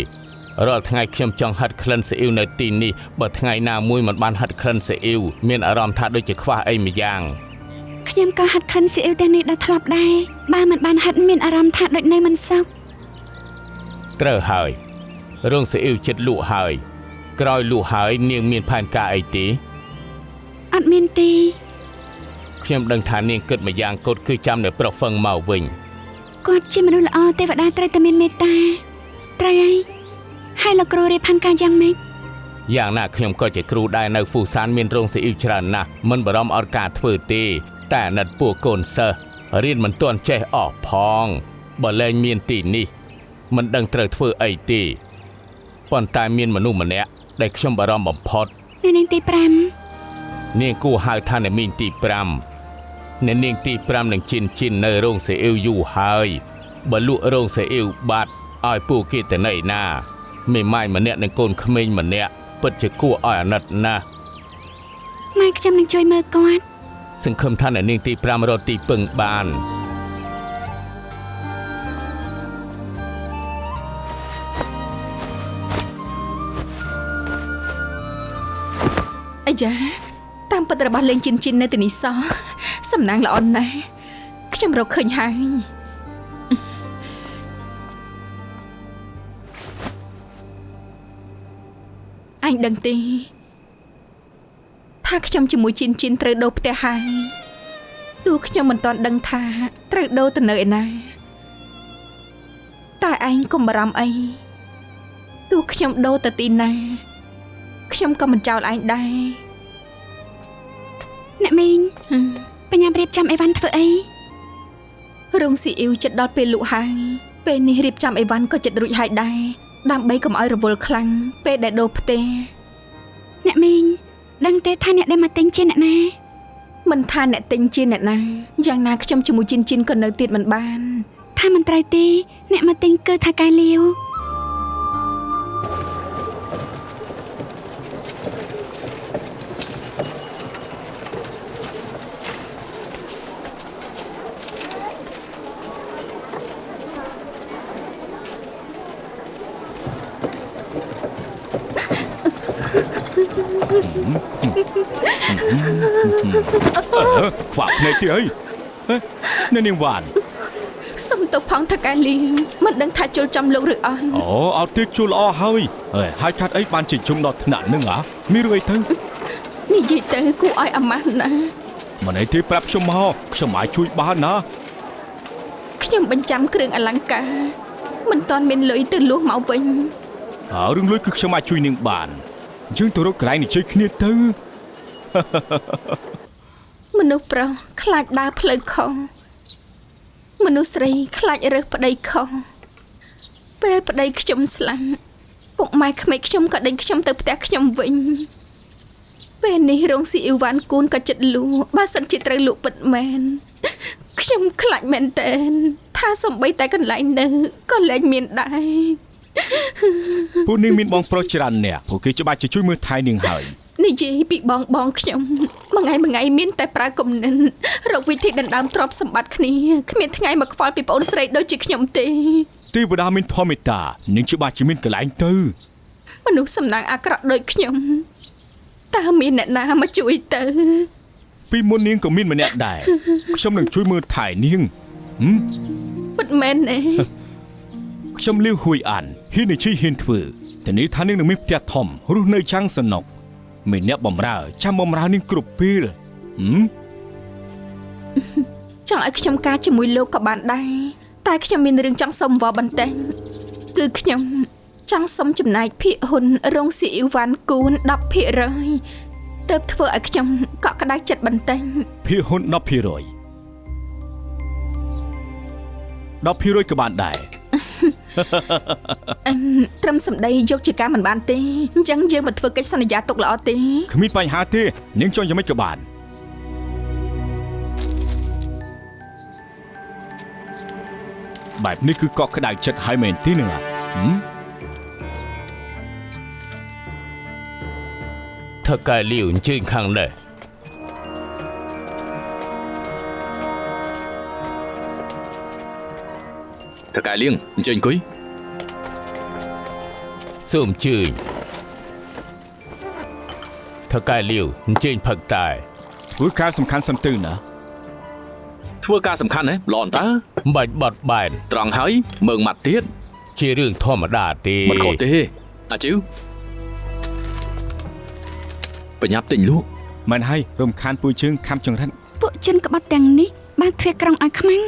Speaker 2: រាល់ថ្ងៃខ្ញុំចង់ហាត់ក្លិនស៊ីអ៊ីវនៅទីនេះបើថ្ងៃណាមួយមិនបានហាត់ក្លិនស៊ីអ៊ីវមានអារម្មណ៍ថាដូចជាខ្វះអីម្យ៉ាង
Speaker 6: ខ្ញុំក៏ហាត់ខិនស៊ីអ៊ីវទាំងនេះដល់ធ្លាប់ដែរបើមិនបានហាត់មានអារម្មណ៍ថាដូចនៅមិនសុខ
Speaker 2: ត្រូវហើយរោងស៊ីអ៊ីវចិត្តលក់ហើយក្រោយលក់ហើយនាងមានផែនការអីទេ
Speaker 6: អត់មានទេ
Speaker 2: ខ្ញុំដឹងថានាងគិតម្យ៉ាងកូតគឺចាំនៅប្រុសហ្វឹងមកវិញ
Speaker 6: គាត់ជាមនុស្សល្អទេវតាត្រូវតែមានមេត្តាត្រូវហើយលោកគ្រូរៀបផែនការយ៉ាងម៉េច
Speaker 2: យ៉ាងណាខ្ញុំក៏ជាគ្រូដែរនៅហ្វូសានមានរោងស៊ីអ៊ីវច្រើនណាស់មិនបារម្ភអត់ការធ្វើទេតែអាណិតពួកកូនសិស្សរៀនមិនទាន់ចេះអស់ផងបើលែងមានទីនេះមិនដឹងត្រូវធ្វើអីទេប៉ុន្តែមានមនុស្សម្នាក់ដែលខ្ញុំបារម្ភបំផុត
Speaker 6: អ្នកនាងទី5
Speaker 7: នាងគួរហៅថាអ្នកមានទី5អ្នកនាងទី5នឹងជីននៅរោងសេអ៊ីវយូរហើយបើលក់រោងសេអ៊ីវបាត់ឲ្យពួកគេទៅណីណាមេម៉ាយម្នាក់និងកូនក្មេងម្នាក់ពិតជាគួរឲ្យអាណិតណាស់
Speaker 6: ម៉ែខ្ញុំនឹងជួយមើលគាត់
Speaker 7: សង្ឃឹមថាអ្នកនាងទី5រកទីពឹងបាន
Speaker 3: អាយ៉ាតាមពិតរបស់លេងជីននៅទីនេះសោះសំណាងល្អណាស់ខ្ញុំរកឃើញហើយអញដឹងទេថាខ្ញុំជាមួយជីនត្រូវដូរផ្ទះហើយទោះខ្ញុំមិនទាន់ដឹងថាត្រូវដូរទៅនៅឯណាតែឯងកុំបារម្ភអីទោះខ្ញុំដូរទៅទីណាខ្ញុំក៏មិនចោលឯងដែរ
Speaker 6: អ្នកមីងបញ្ញារៀបចំអីវ៉ាន់ធ្វើអី
Speaker 3: រោងស៊ីអ៊ីវចិត្តដល់ពេលលក់ហើយពេលនេះរៀបចំអីវ៉ាន់ក៏ចិត្តរួចហើយដែរដើម្បីកុំឲ្យរវល់ខ្លាំងពេលដែលដូរផ្ទះ
Speaker 6: អ្នកមីងដឹងទេថាអ្នកដែលមកទិញជាអ្នកណា
Speaker 3: មិនថាអ្នកទិញជាអ្នកណាយ៉ាងណាខ្ញុំជាមួយជីនក៏នៅទៀតមិនបាន
Speaker 6: ថាមិនត្រូវទេអ្នកមកទិញគឺថាកែលាវ
Speaker 5: ខ្វាក់ភ្នែកទៀតអីអ្នកនាងវ៉ាន់
Speaker 3: សុំទៅផងថាកែលាវមិនដឹងថាជុលចំលោកឬអត់
Speaker 5: អូអត់ទៀតជួលល្អហើយហើយខាត់អីបានជិះជុំដល់ថ្នាក់នឹងហ៎មានរឿងអីទៅ
Speaker 3: និយាយទៅគួរឲ្យអាម៉ាស់ណាស់
Speaker 5: មិនអីទេប្រាប់ខ្ញុំមកខ្ញុំអាចជួយបានណា
Speaker 3: ខ្ញុំបញ្ចាំគ្រឿងអលង្ការមិនទាន់មានលុយទៅលួសមកវិញ
Speaker 5: រឿងលុយគឺខ្ញុំអាចជួយនាងបានយើងទៅរកកន្លែងនិយាយគ្នាទៅ
Speaker 3: មនុស្សប្រុសខ្លាចដើរផ្លូវខុសមនុស្សស្រីខ្លាចរើសប្តីខុសពេលប្តីខ្ញុំស្លាប់ពុកម៉ែក្មេកខ្ញុំក៏ដេញខ្ញុំទៅផ្ទះខ្ញុំវិញពេលនេះរោងស៊ីអ៊ីវ៉ាន់គូនក៏ចិត្តលួបើសិនជាត្រូវលក់ពិតមែនខ្ញុំខ្លាចមែនតើថាសំបីតែកន្លែងនៅក៏លែងមានដែរ
Speaker 5: ពួកនាងមានបងប្រុសច្រើនអ្នកពួកគេច្បាស់ជាជួយមើលថែនាងហើយ
Speaker 3: និយាយពីបងខ្ញុំមួយថ្ងៃមានតែប្រើគំនិនរកវិធីដណ្ដើមទ្រព្យសម្បត្តិគ្នាគ្មានថ្ងៃមកខ្វល់ពីប្អូនស្រីដូចជាខ្ញុំទេ
Speaker 5: ទេវតាមានធម្មតានាងច្បាស់ជាមានកន្លែងទៅ
Speaker 3: មនុស្សសំណាងអាក្រក់ដូចខ្ញុំតើមានអ្នកណាមកជួយទៅ
Speaker 5: ពីមុននាងក៏មានម្នាក់ដែរខ្ញុំនឹងជួយមើលថែនាង
Speaker 3: ពិតមែនទេ
Speaker 5: ខ្ញុំលាវហួយអានហ៊ាននិយាយហ៊ានធ្វើតែនេះថានាងនឹងមានផ្ទះធំរស់នៅចាំងសនុកមានអ្នកបំរើចាំបំរើនាងគ្រប់ពេល
Speaker 3: ចង់ឲ្យខ្ញុំការជាមួយលោកក៏បានដែរតែខ្ញុំមានរឿងចង់សុំវល់បន្តិចគឺខ្ញុំចង់សុំចំណាយភាគហ៊ុនរោងស៊ីអ៊ីវ៉ាន់គូន 10% ទើបធ្វើឲ្យខ្ញុំកក់ក្ដៅចិត្តបន្តិច
Speaker 5: ភាគហ៊ុន 10% 10% ក៏បានដែរ
Speaker 3: ត្រឹមសម្ដីយកជាការមិនបានទេអញ្ចឹងយើងមកធ្វើកិច្ចសន្យាទុកល្អទេ
Speaker 5: គ្មានបញ្ហាទេនាងចង់យ៉ាងម៉េចក៏បានបែបនេះគឺកក់ក្ដៅចិត្តហើយមែនទេនឹង
Speaker 7: ថកែលាវអញ្ជើញខាងនេះ
Speaker 8: ថកែលៀងអញ្ជើញអង្គុយ
Speaker 7: សូមអញ្ជើញថកែលាវអញ្ជើញផឹកតែ
Speaker 5: ធ្វើការសំខាន់សំទើណា
Speaker 8: ធ្វើការសំខាន់ហ៎ល្អតើ
Speaker 7: បាច់បត់បែន
Speaker 8: ត្រង់ហើយមើងម៉ាត់ទៀត
Speaker 7: ជារឿងធម្មតាទេ
Speaker 8: មិនខុសទេអាជីវបញ្ញាប់ទិញលក់
Speaker 5: មិនហើយរំខានពួយជើងខំចង្រិត
Speaker 6: ពួកជនក្បត់ទាំងនេះបានទ្វារក្រុងឲ្យខ្មាំង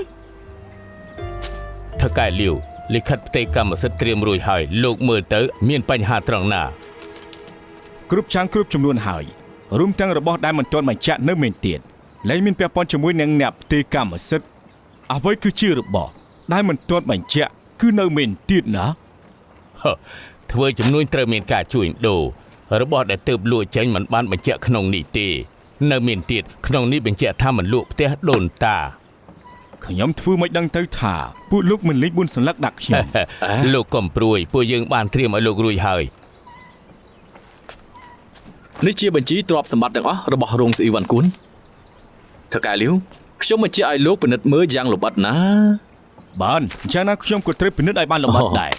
Speaker 7: ថកែលាវលិខិតផ្ទៃកម្មសិទ្ធិត្រៀមរួចហើយលោកមើលទៅមានបញ្ហាត្រង់ណា
Speaker 5: គ្រប់ចាំងគ្រប់ចំនួនហើយរួមទាំងរបស់ដែលមិនទាន់បញ្ជាក់នៅមានទៀតលែងមានពាក់ព័ន្ធជាមួយនឹងអ្នកផ្ទៃកម្មសិទ្ធិអ្វីគឺជារបស់ដែលមិនទាន់បញ្ជាក់គឺនៅមានទៀតណា
Speaker 7: ធ្វើចំនួនត្រូវមានការជួញដូរ របស់ដែលទើបលក់ចេញមិនបានបញ្ជាក់ក្នុងនេះទេនៅមានទៀតក្នុងនេះបញ្ជាក់ថាមិនលក់ផ្ទះដូនតា
Speaker 5: ខ្ញុំធ្វើមិនដឹងទៅថាពួកលោកមិនលេង4សន្លឹកដាក់ខ្ញុំ
Speaker 7: លោកកំព្រួយពួកយើងបានត្រៀមឲ្យលោករួចហើយ
Speaker 8: នេះជាបញ្ជីទ្រព្យសម្បត្តិទាំងអស់របស់រោងស៊ីអ៊ីវ៉ាន់គួនថៅកែលាវខ្ញុំបញ្ជាក់ឲ្យលោកពិនិត្យមើលយ៉ាងលម្អិតណា
Speaker 5: បានអញ្ចឹងណាខ្ញុំក៏ត្រូវពិនិត្យឲ្យបានលម្អិតដែរ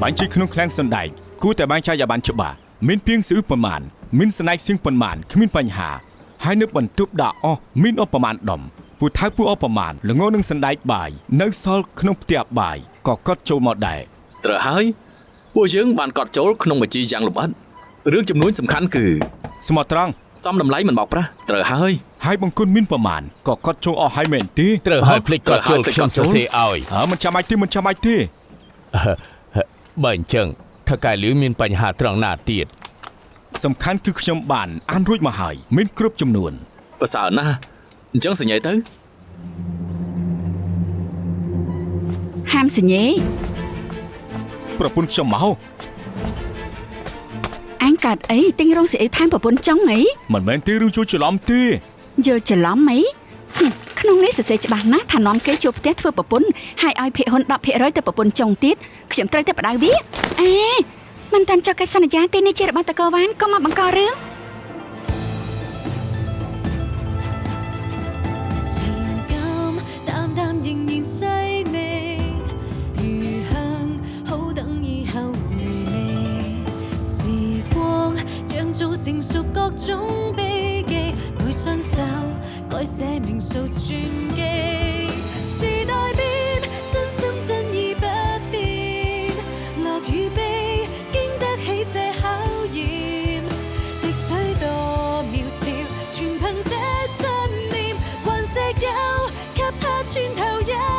Speaker 5: បាញ់ជីក្នុងឃ្លាំងសណ្ដែកគួរតែបាញ់ចាយឲ្យបានច្បាស់មានពីងស្អ៊ឺប្រមាណមានស្នែកសៀងប្រមាណគ្មានបញ្ហាហើយនៅបន្ទប់ដាក់អស់មានអស់ប្រមាណដុំពូថៅពូអស់ប្រមាណល្ងនឹងសណ្ដែកបាយនៅសល់ក្នុងផ្ទះបាយក៏កត់ចូលមកដែរ
Speaker 8: ត្រូវហើយពួកយើងបានកត់ចូលក្នុងបញ្ជីយ៉ាងលម្អិតរឿងចំនួនសំខាន់គឺ
Speaker 5: ស្មោះត្រង់
Speaker 8: សំតម្លៃមិនបោកប្រាស់ត្រូវហើយ
Speaker 5: ហើយបង្គន់មានប្រមាណក៏កត់ចូលអស់ហើយមែនទេ
Speaker 7: ត្រូវហើយភ្លេចកត់ចូលខ្ញុំសរសេរឲ្យ
Speaker 5: មិនចាំបាច់ទេមិនចាំបាច់ទេ
Speaker 7: បើអញ្ចឹងថៅកែលាវមានបញ្ហាត្រង់ណាទៀត
Speaker 5: សំខាន់គឺខ្ញុំបានអានរួចមកហើយមានគ្រប់ចំនួន
Speaker 8: ប្រសើរណាស់អញ្ចឹងសញ្ញេទៅ
Speaker 6: ហាមសញ្ញេ
Speaker 5: ប្រពន្ធខ្ញុំមក
Speaker 6: អញកាត់អីទិញរោងស៊ីអ៊ីវថែមប្រពន្ធចង់អី
Speaker 5: មិនមែនទេរឿងជួយច្រឡំទេ
Speaker 6: យល់ច្រឡំអីក្នុងនេះសរសេរច្បាស់ណាស់ថានាំគេជួបផ្ទះធ្វើប្រពន្ធហើយឲ្យភាគហ៊ុន 10% ទៅប្រពន្ធចុងទៀតខ្ញុំត្រូវតែបដៅវាអេមិនតាន់ចុះកិច្ចសន្យាទេនេះជារបស់តកវ៉ានកុំមកបង្ករឿង
Speaker 1: 情感淡淡仍然細膩，餘香好等以後回味。時光釀造成熟各種悲記，每雙手改寫名數傳記。時代變，真心真意不變，樂與悲經得起這考驗。滴水多渺小，全憑這信念，還石油給他穿透一。